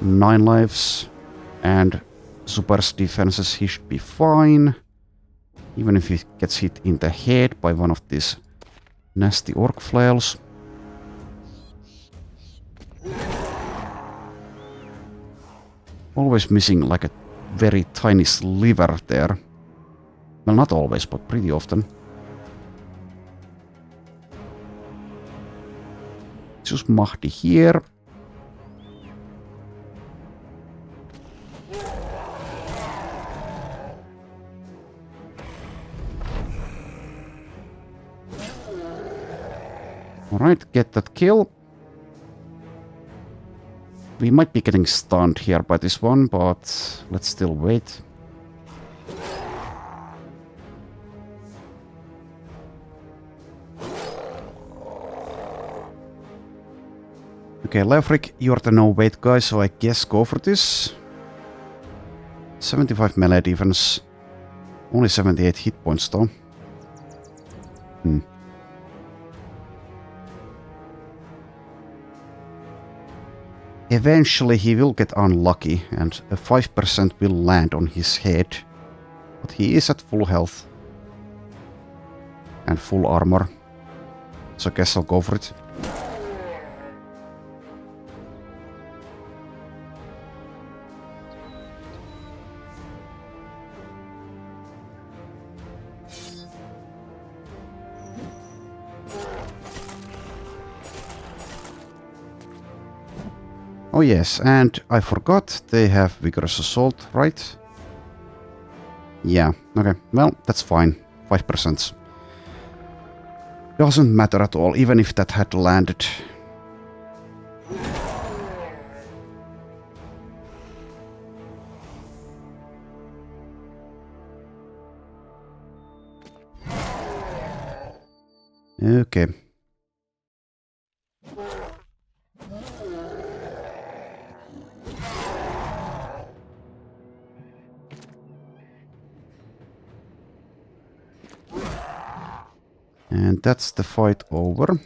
9 lives and Super's defenses, he should be fine. Even if he gets hit in the head by one of these nasty orc flails. Always missing like a very tiny sliver there. Well, not always, but pretty often. Just Mahdi here. Alright, get that kill. We might be getting stunned here by this one, but let's still wait. Okay, Leofric, you're the no-wait guy, so I guess go for this. 75 melee defense. Only 78 hit points though. Eventually he will get unlucky and a 5% will land on his head. But he is at full health. And full armor. So I guess I'll go for it. Oh yes, and I forgot they have Vigorous Assault, right? Yeah, okay, well, that's fine. 5%. Doesn't matter at all, even if that had landed. Okay. And that's the fight over.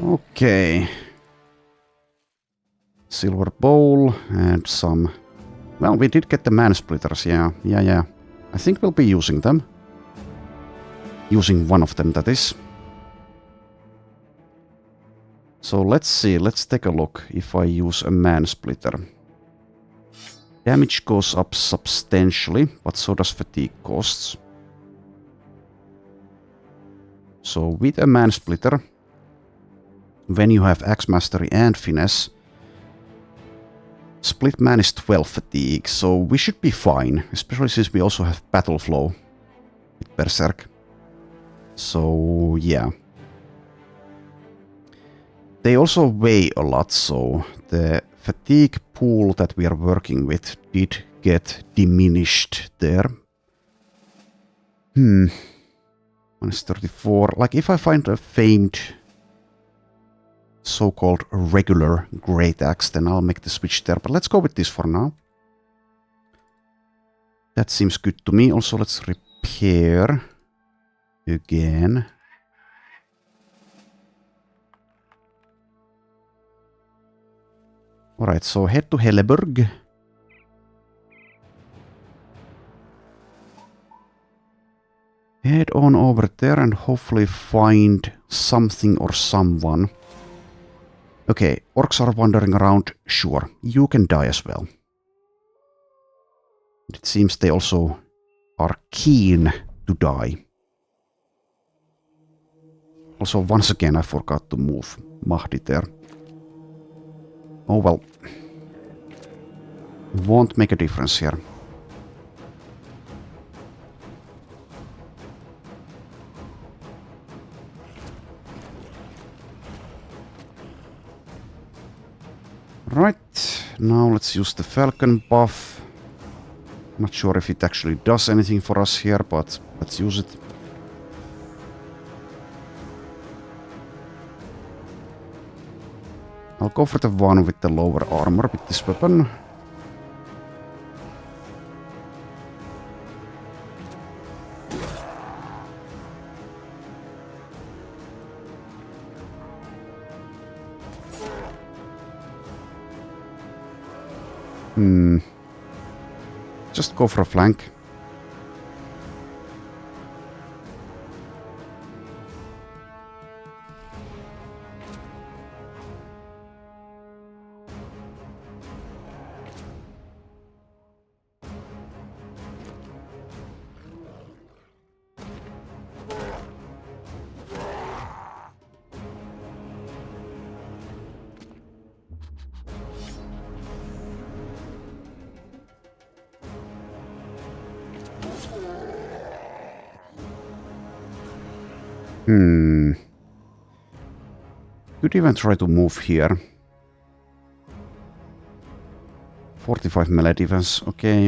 Okay. Silver bowl and some... Well, we did get the man splitters, yeah. I think we'll be using them. Using one of them, that is. So let's see, let's take a look if I use a man splitter. Damage goes up substantially, but so does fatigue costs. So with a man splitter, when you have axe mastery and finesse, split man is 12 fatigue, so we should be fine, especially since we also have battle flow with Berserk. So yeah. They also weigh a lot, so the fatigue pool that we are working with did get diminished there. Minus 34. Like if I find a famed so-called regular great axe, then I'll make the switch there. But let's go with this for now. That seems good to me. Also, let's repair again. Alright, so head to Helleberg. Head on over there and hopefully find something or someone. Okay, orcs are wandering around. Sure, you can die as well. It seems they also are keen to die. Also, once again, I forgot to move Mahdi there. Oh well. Won't make a difference here. Right, now let's use the Falcon buff. Not sure if it actually does anything for us here, but let's use it. I'll go for the one with the lower armor with this weapon. Just go for a flank. Could even try to move here. 45 melee defense. Okay.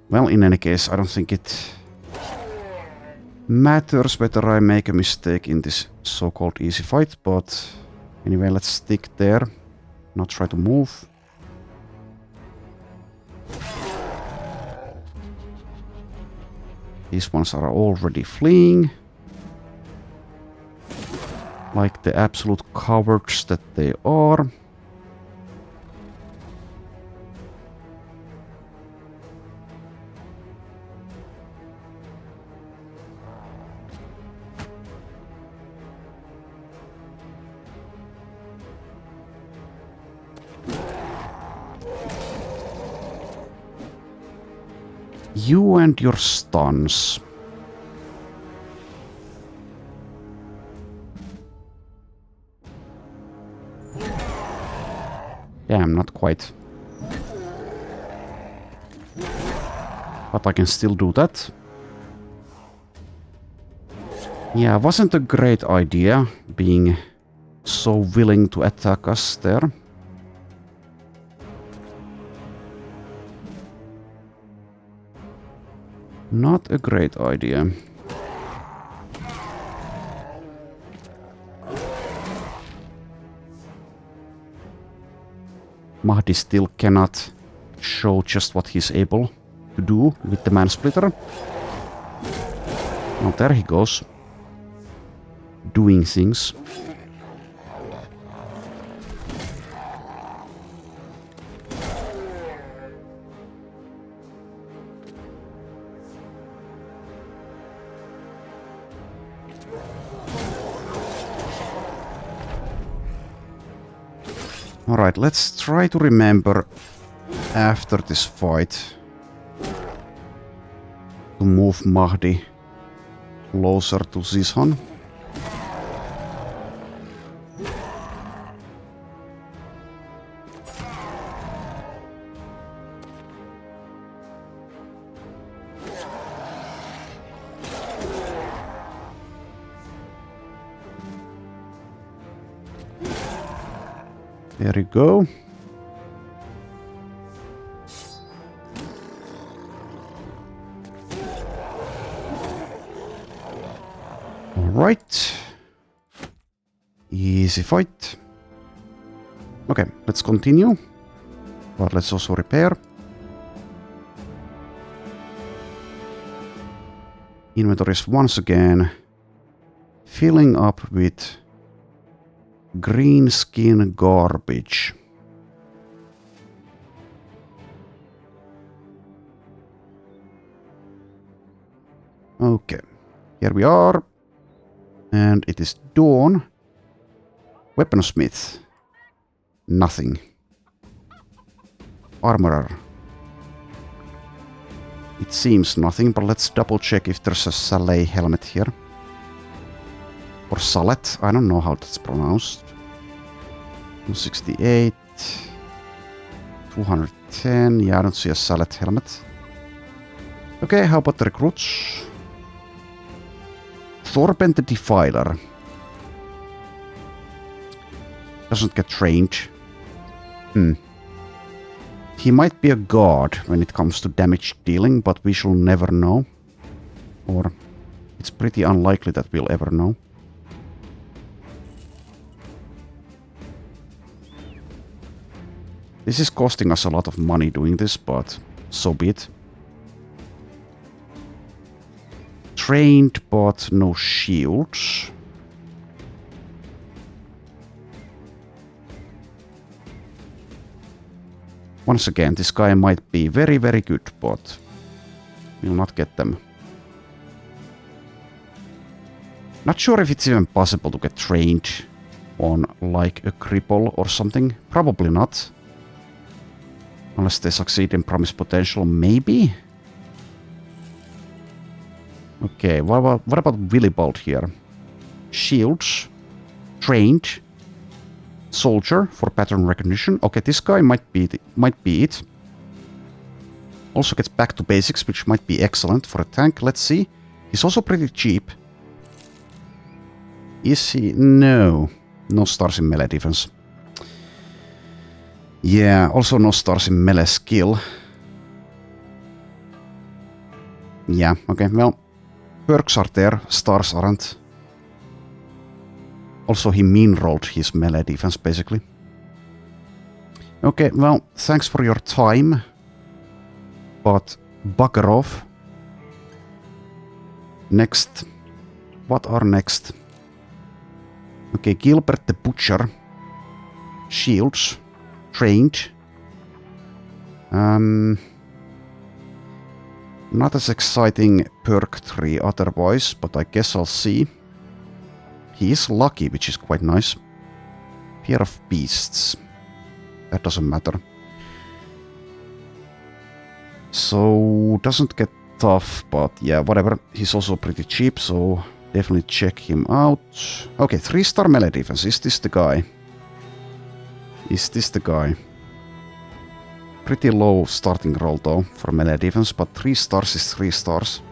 Well, in any case, I don't think it matters whether I make a mistake in this so-called easy fight, but anyway, let's stick there. Not try to move. These ones are already fleeing. Like the absolute cowards that they are. You and your stuns. Damn, not quite. But I can still do that. Yeah, wasn't a great idea being so willing to attack us there. Not a great idea. Mahdi still cannot show just what he's able to do with the Mansplitter. Well, there he goes. Doing things. Alright, let's try to remember after this fight to move Mahdi closer to Zizhan. There you go. All right. Easy fight. Okay, let's continue. But let's also repair. Inventory is once again filling up with green skin garbage. Okay, here we are. And it is dawn. Weaponsmith. Nothing. Armorer. It seems nothing, but let's double check if there's a Saleh helmet here. Or Salet, I don't know how that's pronounced. 168, 210, yeah, I don't see a Salet helmet. Okay, how about the recruits? Thorben the Defiler. Doesn't get trained. He might be a god when it comes to damage dealing, but we shall never know. Or it's pretty unlikely that we'll ever know. This is costing us a lot of money doing this, but so be it. Trained, but no shields. Once again, this guy might be very, very good, but we'll not get them. Not sure if it's even possible to get trained on like a cripple or something. Probably not. Unless they succeed in Promise Potential, maybe? Okay, what about Willibald here? Shields. Trained. Soldier for pattern recognition. Okay, this guy might be it. Also gets back to basics, which might be excellent for a tank. Let's see. He's also pretty cheap. Is he? No. No stars in melee defense. Yeah, also no stars in melee skill. Yeah, okay, well, perks are there, stars aren't. Also, he mean-rolled his melee defense, basically. Okay, well, thanks for your time. But bugger off. Next. What are next? Okay, Gilbert the Butcher. Shields. Trained. Not as exciting perk tree otherwise, but I guess I'll see. He is lucky, which is quite nice. Fear of beasts. That doesn't matter. So, doesn't get tough, but yeah, whatever. He's also pretty cheap, so definitely check him out. Okay, 3-star melee defense. Is this the guy? Is this the guy? Pretty low starting roll though for melee defense, but 3 stars is 3 stars.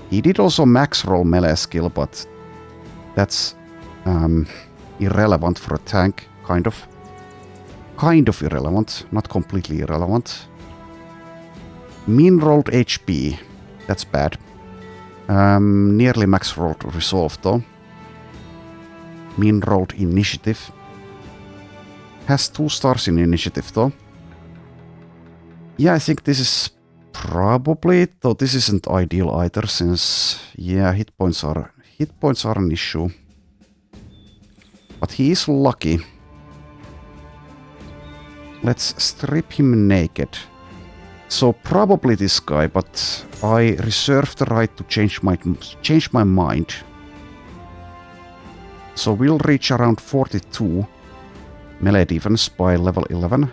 He did also max roll melee skill, but that's irrelevant for a tank, kind of. Kind of irrelevant, not completely irrelevant. Mean rolled HP, that's bad. Nearly max rolled resolve though. Mean rolled initiative. Has 2 stars in initiative though. Yeah, I think this is probably it, though this isn't ideal either, since yeah, hit points are an issue. But he is lucky. Let's strip him naked. So probably this guy, but I reserve the right to change my mind. So we'll reach around 42 melee defense by level 11.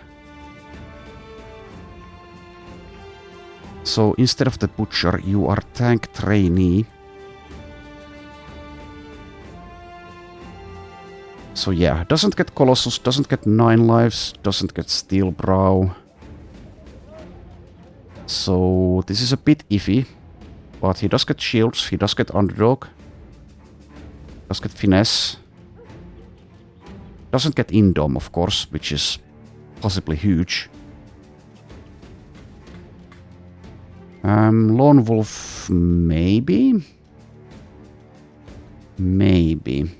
So instead of the Butcher, you are tank trainee. So yeah, doesn't get Colossus, doesn't get 9 lives, doesn't get Steel Brow. So this is a bit iffy. But he does get shields, he does get Underdog. Does get Finesse. Doesn't get Indom, of course, which is possibly huge. Lone Wolf, maybe? Maybe.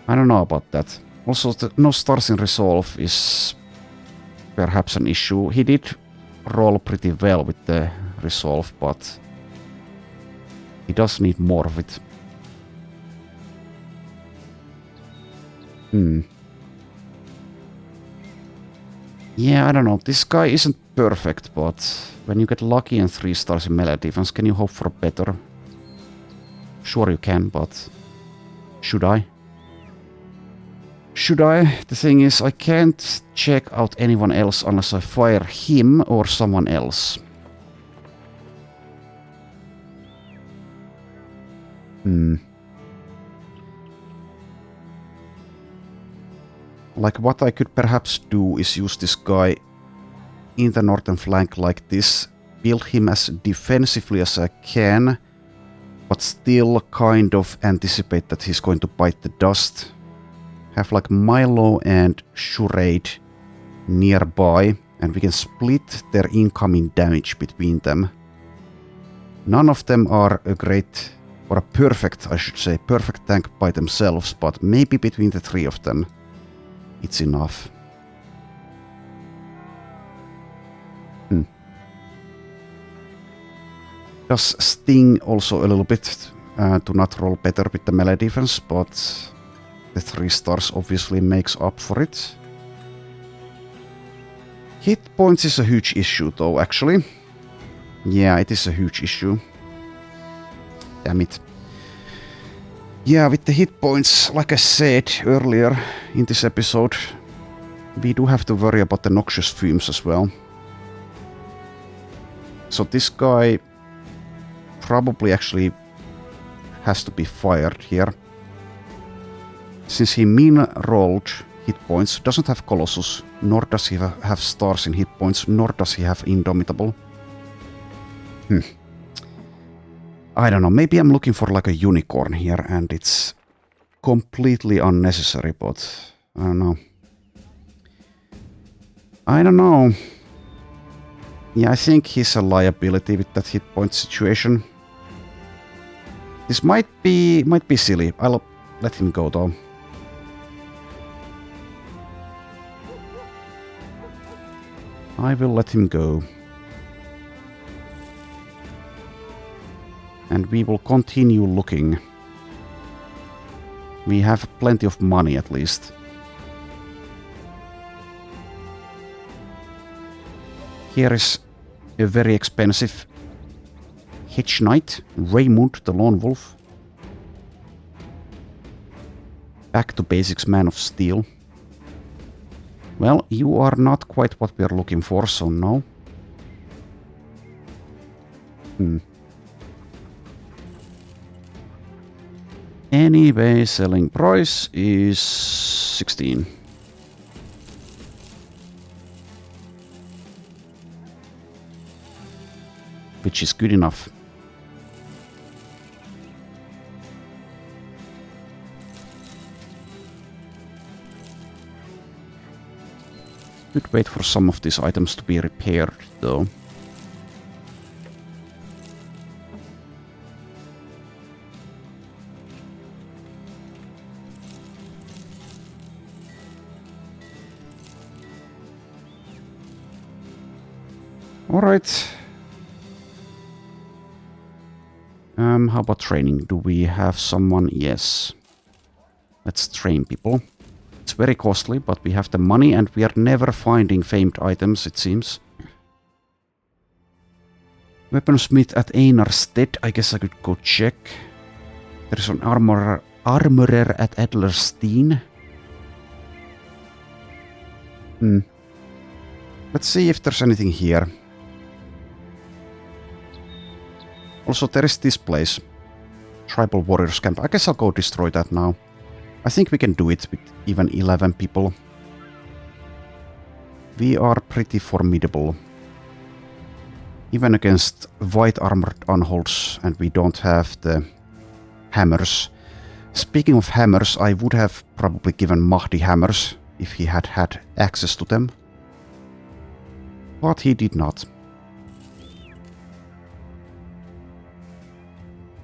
I don't know about that. Also, no stars in Resolve is perhaps an issue. He did roll pretty well with the Resolve, but he does need more of it. Yeah, I don't know. This guy isn't perfect, but when you get lucky and 3 stars in melee defense, can you hope for better? Sure you can, but should I? Should I? The thing is, I can't check out anyone else unless I fire him or someone else. Like, what I could perhaps do is use this guy in the northern flank like this, build him as defensively as I can, but still kind of anticipate that he's going to bite the dust. Have like Milo and Charade nearby, and we can split their incoming damage between them. None of them are a great, or a perfect, I should say, perfect tank by themselves, but maybe between the 3 of them, it's enough. Does sting also a little bit to not roll better with the melee defense, but the 3 stars obviously makes up for it. Hit points is a huge issue though, actually. Yeah, it is a huge issue. Damn it. Yeah, with the hit points, like I said earlier in this episode, we do have to worry about the noxious fumes as well. So this guy probably actually has to be fired here. Since he mean-rolled hit points, doesn't have Colossus, nor does he have stars in hit points, nor does he have Indomitable. I don't know, maybe I'm looking for like a unicorn here and it's completely unnecessary, but I don't know. I don't know. Yeah, I think he's a liability with that hit point situation. This might be silly. I'll let him go though. I will let him go. And we will continue looking. We have plenty of money at least. Here is a very expensive Hedge Knight, Raymond the Lone Wolf. Back to basics, Man of Steel. Well, you are not quite what we are looking for, so no. Anyway, selling price is 16. Which is good enough. Could wait for some of these items to be repaired, though. Alright. How about training? Do we have someone? Yes. Let's train people. It's very costly, but we have the money and we are never finding famed items, it seems. Weaponsmith at Einarstead. I guess I could go check. There's an armorer at Adlerstein. Let's see if there's anything here. Also, there is this place. Tribal Warriors Camp. I guess I'll go destroy that now. I think we can do it with even 11 people. We are pretty formidable. Even against white armored unholds, and we don't have the hammers. Speaking of hammers, I would have probably given Mahdi hammers if he had had access to them. But he did not.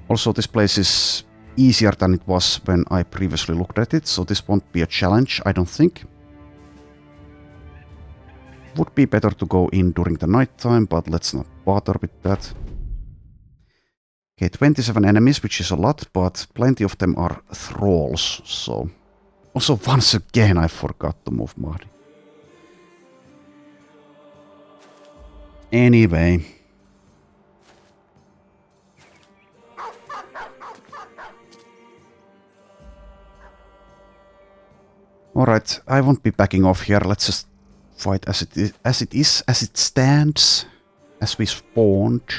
Also, this place is easier than it was when I previously looked at it, so this won't be a challenge, I don't think. Would be better to go in during the night time, but let's not bother with that. Okay, 27 enemies, which is a lot, but plenty of them are thralls, so... Also, once again, I forgot to move Mahdi. Anyway... Alright, I won't be backing off here. Let's just fight as it stands, as we spawned.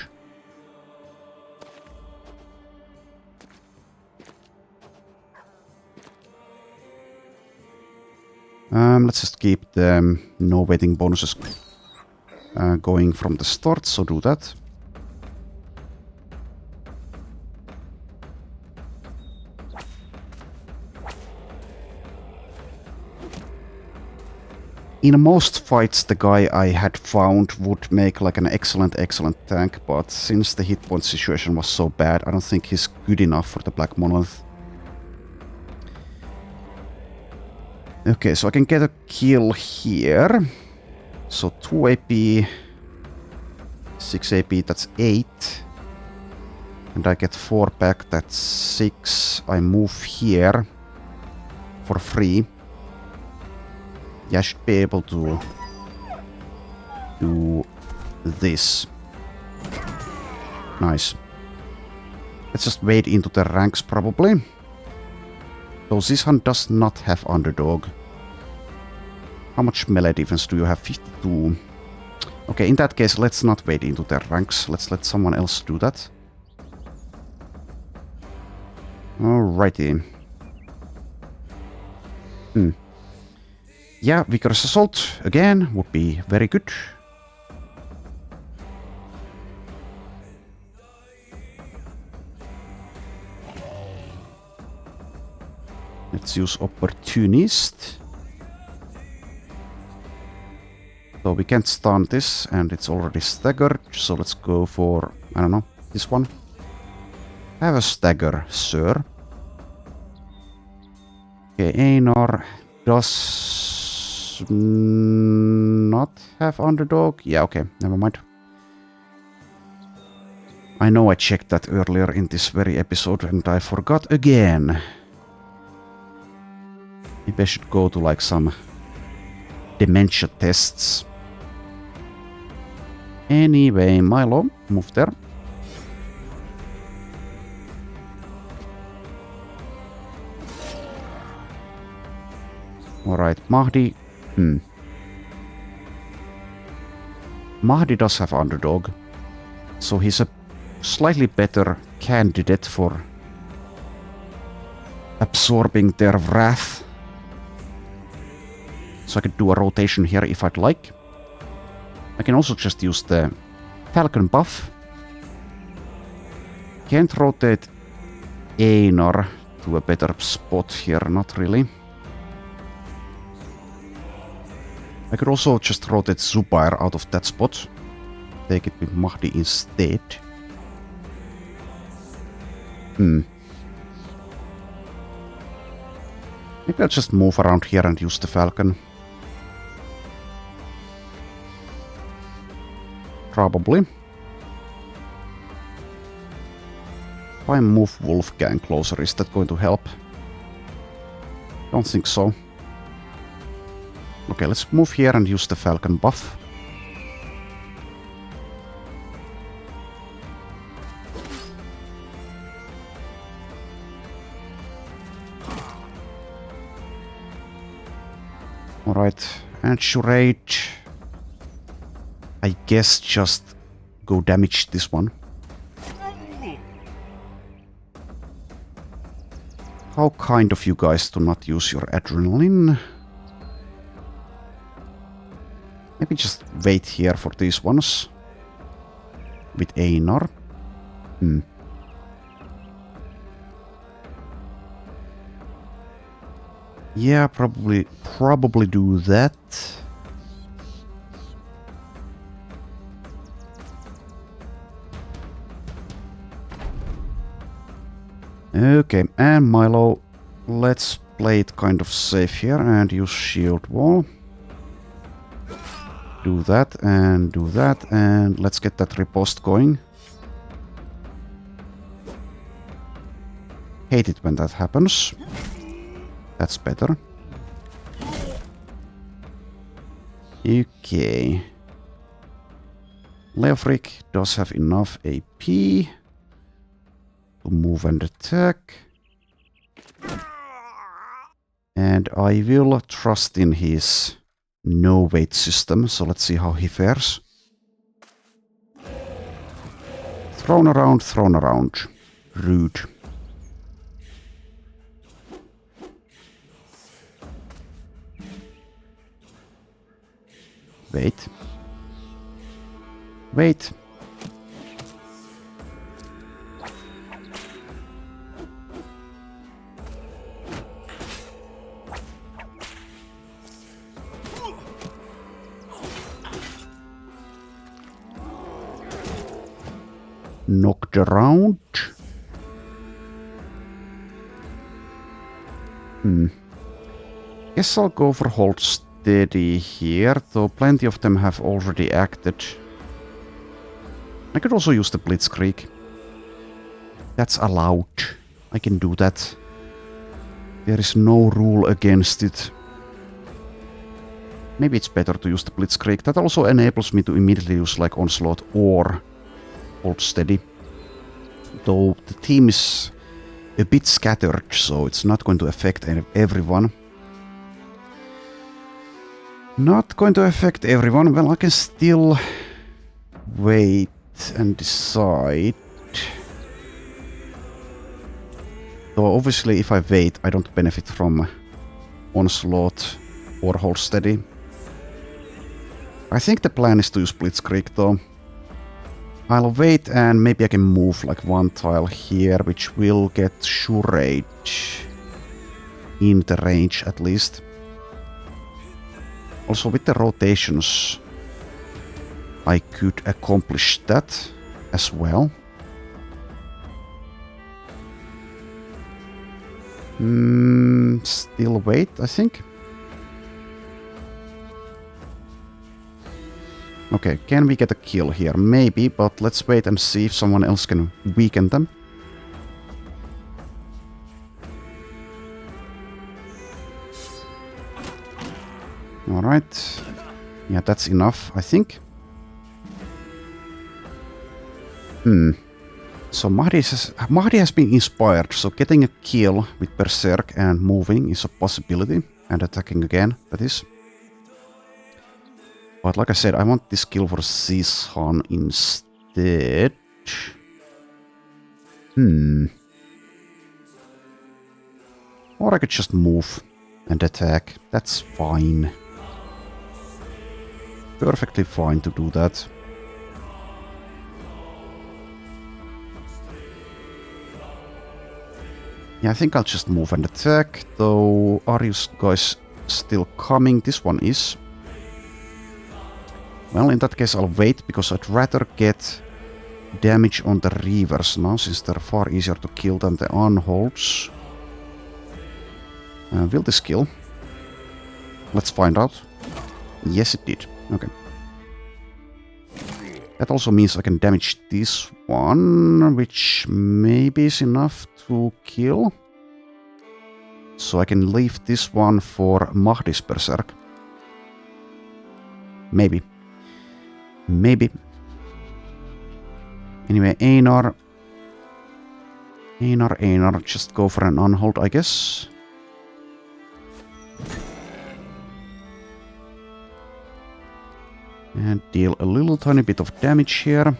Let's just keep the no waiting bonuses going from the start, so do that. In most fights, the guy I had found would make like an excellent tank, but since the hit point situation was so bad, I don't think he's good enough for the Black Monolith. Okay, so I can get a kill here. So 2 AP, 6 AP, that's 8. And I get 4 back, that's 6. I move here for free. Yeah, I should be able to do this. Nice. Let's just wade into the ranks probably. So Zishan does not have underdog. How much melee defense do you have? 52. Okay, in that case, let's not wade into their ranks. Let's let someone else do that. Alrighty. Yeah, Vigorous Assault again would be very good. Let's use Opportunist. So we can't stun this, and it's already staggered, so let's go for, I don't know, this one. Have a stagger, sir. Okay, Einar does not have underdog. Yeah, okay, never mind. I know I checked that earlier in this very episode and I forgot again. Maybe I should go to like some dementia tests. Anyway, Milo, move there. Alright, Mahdi. Mahdi does have underdog. So he's a slightly better candidate for absorbing their wrath. So I could do a rotation here if I'd like. I can also just use the Falcon buff. Can't rotate Einar to a better spot here, not really. I could also just rotate Zubair out of that spot. Take it with Mahdi instead. Maybe I'll just move around here and use the Falcon. Probably. If I move Wolfgang closer, is that going to help? Don't think so. Okay, let's move here and use the Falcon buff. Alright, and Charade. I guess just go damage this one. How kind of you guys to not use your adrenaline. Maybe just wait here for these ones. With Einar. Yeah, probably do that. Okay, and Milo, let's play it kind of safe here and use shield wall. Do that, and let's get that riposte going. Hate it when that happens. That's better. Okay. Leofric does have enough AP to move and attack. And I will trust in his no-weight system, so let's see how he fares. Thrown around. Rude. Wait. Knocked around. Guess I'll go for hold steady here, though plenty of them have already acted. I could also use the Blitzkrieg. That's allowed. I can do that. There is no rule against it. Maybe it's better to use the Blitzkrieg. That also enables me to immediately use like Onslaught or hold steady. Though the team is a bit scattered, so it's not going to affect everyone. Well, I can still wait and decide. Though obviously if I wait, I don't benefit from Onslaught or hold steady. I think the plan is to use Blitzkrieg though. I'll wait and maybe I can move like one tile here, which will get Charade. in the range at least. Also with the rotations I could accomplish that as well. Still wait, I think. Okay, can we get a kill here? Maybe, but let's wait and see if someone else can weaken them. Alright. Yeah, that's enough, I think. So Mahdi has been inspired, so getting a kill with Berserk and moving is a possibility. And attacking again, that is. But like I said, I want this kill for Sishan instead. Or I could just move and attack. That's fine. Perfectly fine to do that. Yeah, I think I'll just move and attack, though are you guys still coming? This one is. Well, in that case I'll wait, because I'd rather get damage on the Reavers now, since they're far easier to kill than the Unholds. Will this kill? Let's find out. Yes, it did. Okay. That also means I can damage this one, which maybe is enough to kill. So I can leave this one for Mahdi's Berserk. Maybe. Maybe. Anyway, Einar, just go for an Unhold, I guess. And deal a little tiny bit of damage here.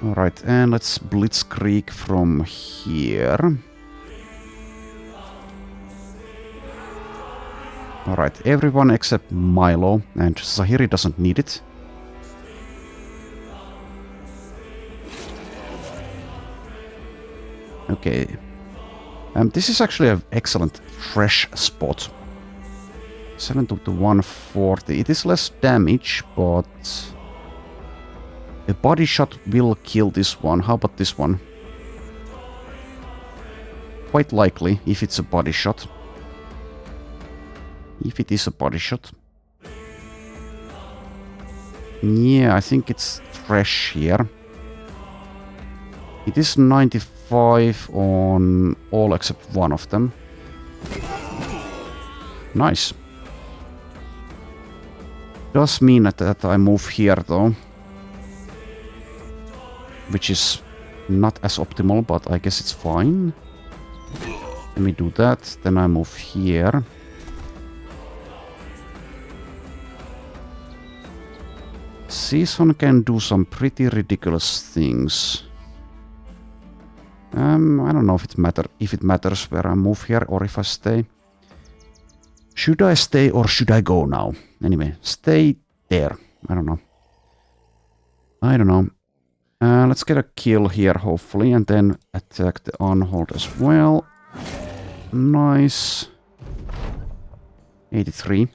Alright, and let's Blitzkrieg from here. Alright, everyone except Milo, and Zahiri doesn't need it. Okay. This is actually an excellent fresh spot. 70 to 140. It is less damage, but a body shot will kill this one. How about this one? Quite likely, if it's a body shot. If it is a body shot. Yeah, I think it's fresh here. It is 95 on all except one of them. Nice. Does mean that I move here though. Which is not as optimal, but I guess it's fine. Let me do that, then I move here. Season can do some pretty ridiculous things. I don't know if it matters where I move here or if I stay. Should I stay or should I go now? Anyway, stay there. I don't know. Let's get a kill here, hopefully, and then attack the Unhold as well. Nice. 83.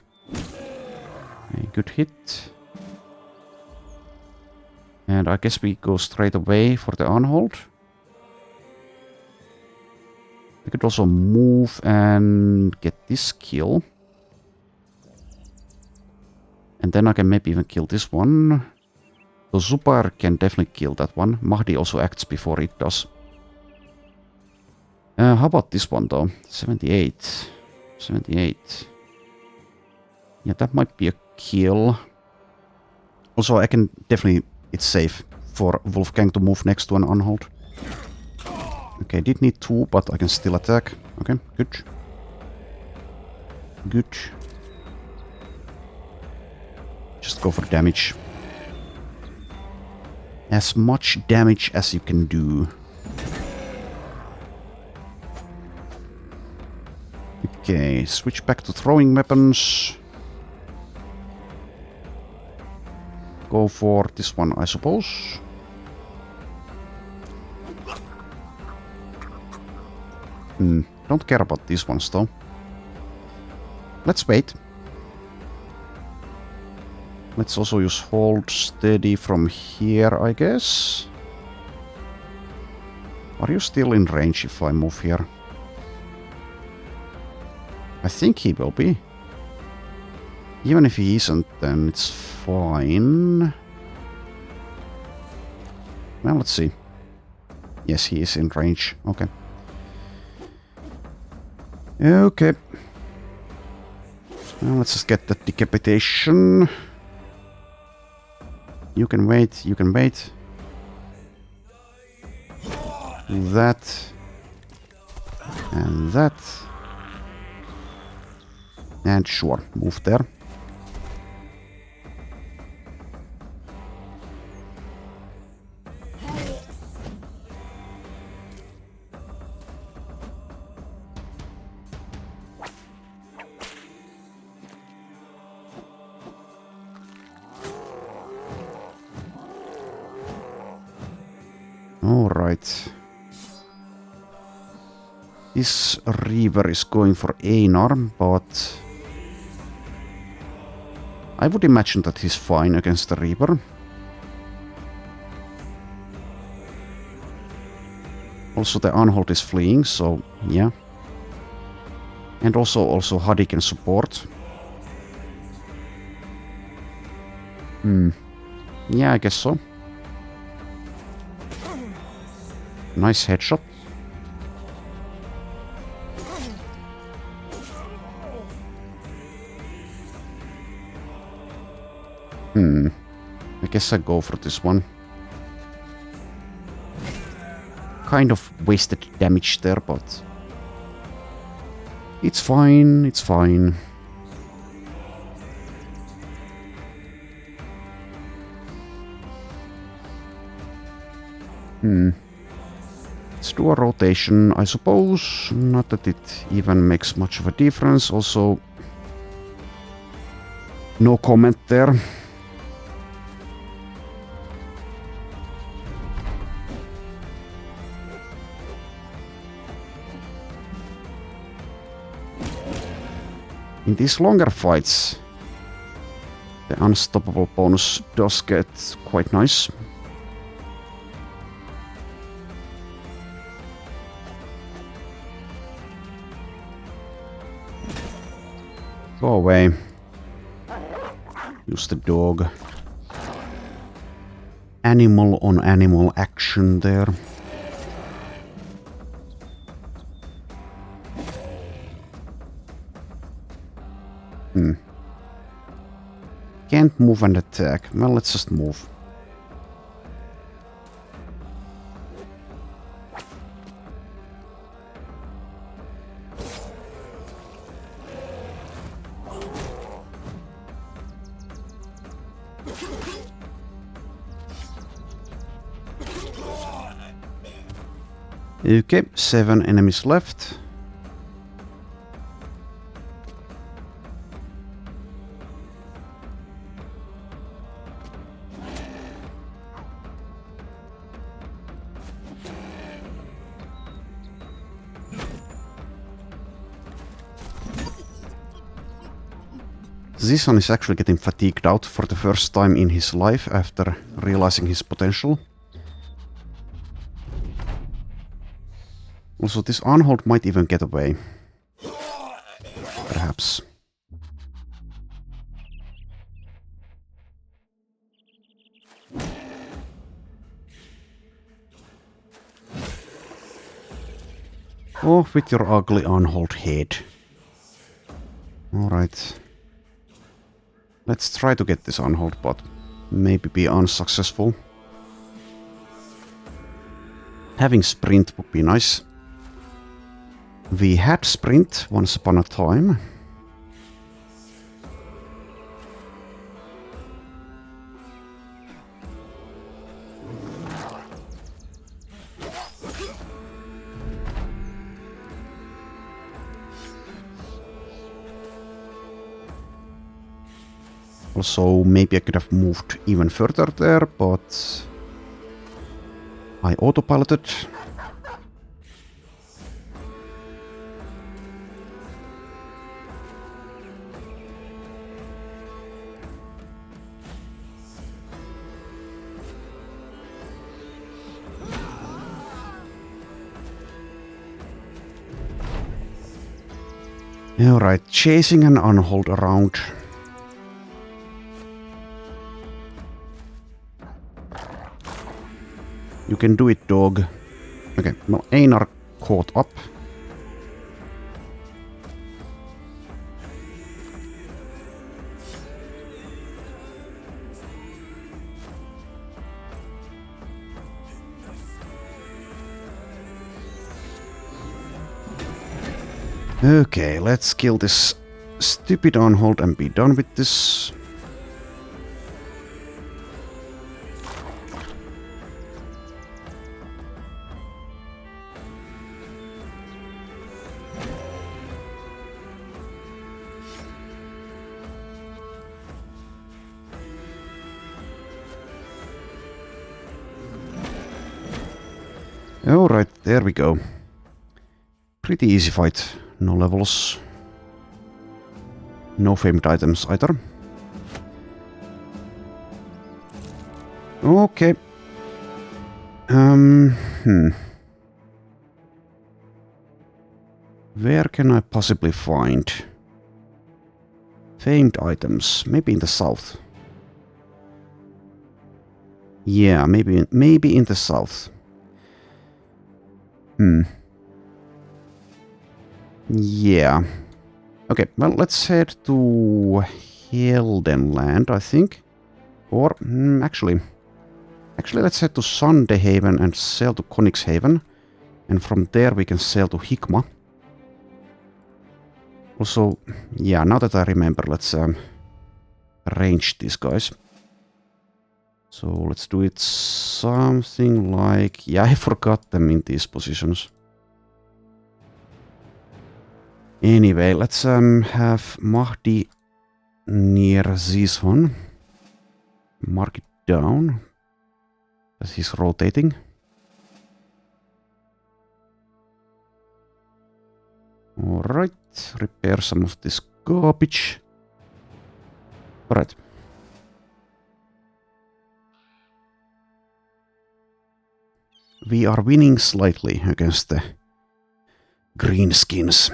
A good hit. And I guess we go straight away for the Unhold. We could also move and get this kill. And then I can maybe even kill this one. So Zupar can definitely kill that one. Mahdi also acts before it does. How about this one though? 78. 78. Yeah, that might be a kill. Also, I can definitely... It's safe for Wolfgang to move next to an Unhold. Okay, did need 2, but I can still attack. Okay, good. Good. Just go for damage. As much damage as you can do. Okay, switch back to throwing weapons. Go for this one, I suppose. Don't care about these ones though. Let's wait. Let's also use hold steady from here, I guess. Are you still in range if I move here? I think he will be. Even if he isn't, then it's fine. Well, let's see. Yes, he is in range. Okay. Okay. Well, let's just get the decapitation. You can wait, you can wait. That. And that. And sure, move there. All right. This Reaver is going for Einar, but I would imagine that he's fine against the Reaver. Also, the Unhold is fleeing, so yeah. And also Hadi can support. Yeah, I guess so. Nice headshot. I guess I go for this one. Kind of wasted damage there, but it's fine, it's fine. Let's do a rotation, I suppose. Not that it even makes much of a difference. Also, no comment there. In these longer fights, the unstoppable bonus does get quite nice. Go away. Use the dog. Animal on animal action there. Can't move and attack. Well, let's just move. Okay, 7 enemies left. This one is actually getting fatigued out for the first time in his life after realizing his potential. Also, this Unhold might even get away. Perhaps. Oh, with your ugly Unhold head. Alright. Let's try to get this Unhold, but maybe be unsuccessful. Having sprint would be nice. We had sprint once upon a time. Also, maybe I could have moved even further there, but I autopiloted. Alright, chasing an unhold around. You can do it, dog. Okay, well, Einar caught up. Okay, let's kill this stupid unhold and be done with this. Alright, there we go. Pretty easy fight. No levels. No famed items either. Okay. Where can I possibly find famed items? Maybe in the south. Yeah, maybe in the south. Yeah. Okay, well, let's head to Heldenland, I think. Or, actually, let's head to Sandhaven and sail to Königshaven. And from there we can sail to Hikma. Also, yeah, now that I remember, let's arrange these guys. So let's do it something like... Yeah, I forgot them in these positions. Anyway, let's have Mahdi near this one. Mark it down. As he's rotating. Alright, repair some of this garbage. Alright. We are winning slightly against the greenskins.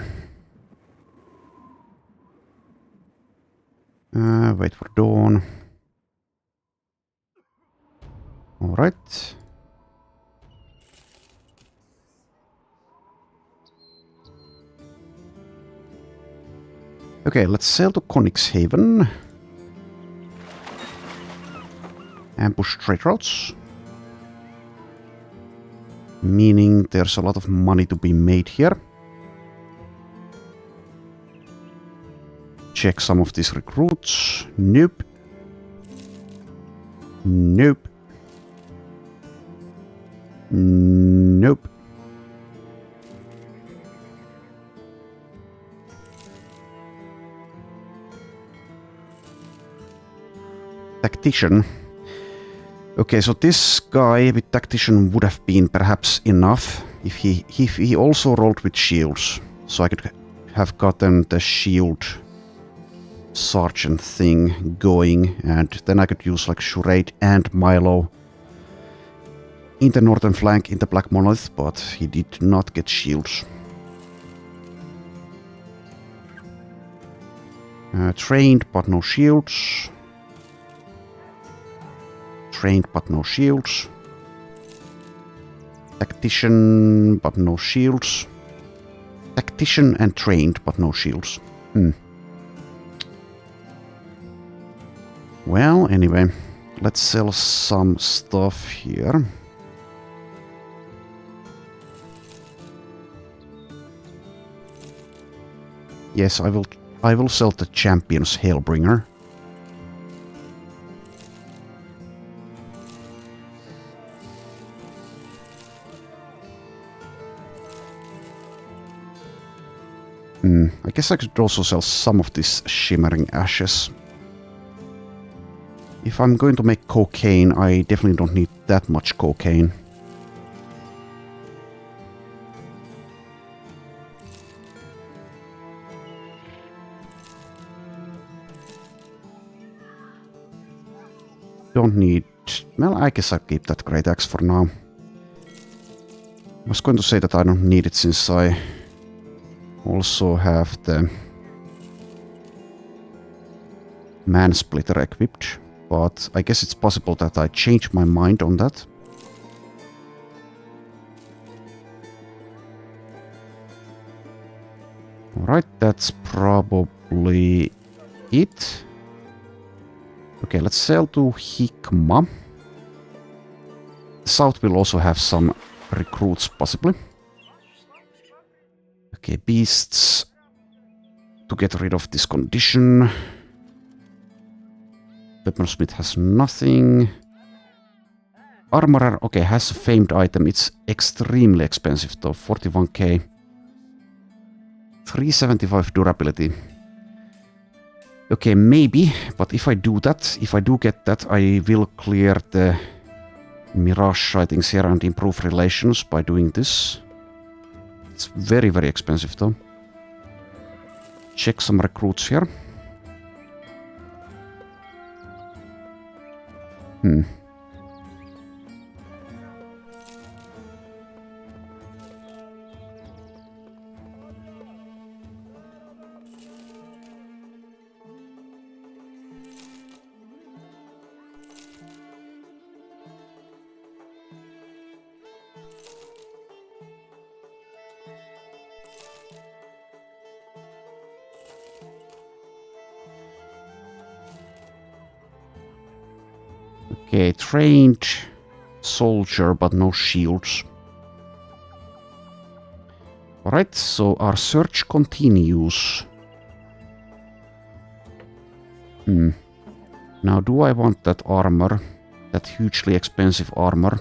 Wait for dawn. Alright. Okay, let's sail to Königshaven. Ambush trade routes. Meaning there's a lot of money to be made here. Check some of these recruits. Nope. Nope. Nope. Tactician. Okay, so this guy with Tactician would have been perhaps enough if he also rolled with shields. So I could have gotten the shield sergeant thing going, and then I could use like Charade and Milo in the northern flank in the Black Monolith, but he did not get shields. Trained but no shields. Trained but no shields. Tactician but no shields. Tactician and trained but no shields. Well, anyway, let's sell some stuff here. Yes, I will sell the Champion's Hellbringer. I guess I could also sell some of these Shimmering Ashes. If I'm going to make cocaine, I definitely don't need that much cocaine. Don't need... Well, I guess I'll keep that Great Axe for now. I was going to say that I don't need it since I also have the Man-splitter equipped, but I guess it's possible that I change my mind on that. Alright, that's probably it. Okay, let's sail to Hikma. The south will also have some recruits, possibly. Okay, beasts. To get rid of this condition. Weaponsmith has nothing. Armorer, okay, has a famed item. It's extremely expensive though, 41k. 375 durability. Okay, maybe, but if I do that, if I do get that, I will clear the mirage sightings here and improve relations by doing this. It's very, very expensive though. Check some recruits here. Okay, trained soldier, but no shields. Alright, so our search continues. Now, do I want that armor? That hugely expensive armor?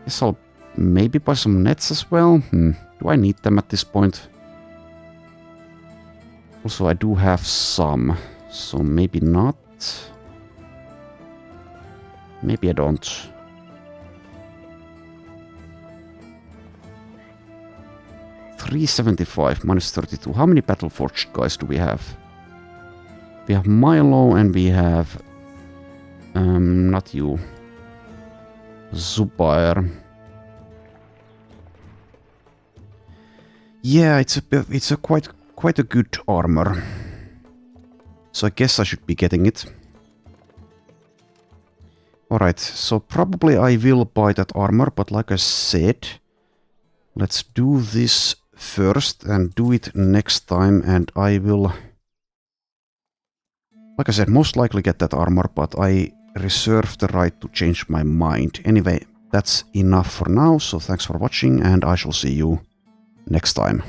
Guess I'll maybe buy some nets as well. Do I need them at this point? Also, I do have some, so maybe not. Maybe I don't. $375 minus 32. How many Battleforged guys do we have? We have Milo and we have... not you. Zubair. Yeah, it's a quite a good armor. So I guess I should be getting it. Alright, so probably I will buy that armor, but like I said, let's do this first and do it next time, and I will, like I said, most likely get that armor, but I reserve the right to change my mind. Anyway, that's enough for now, so thanks for watching, and I shall see you next time.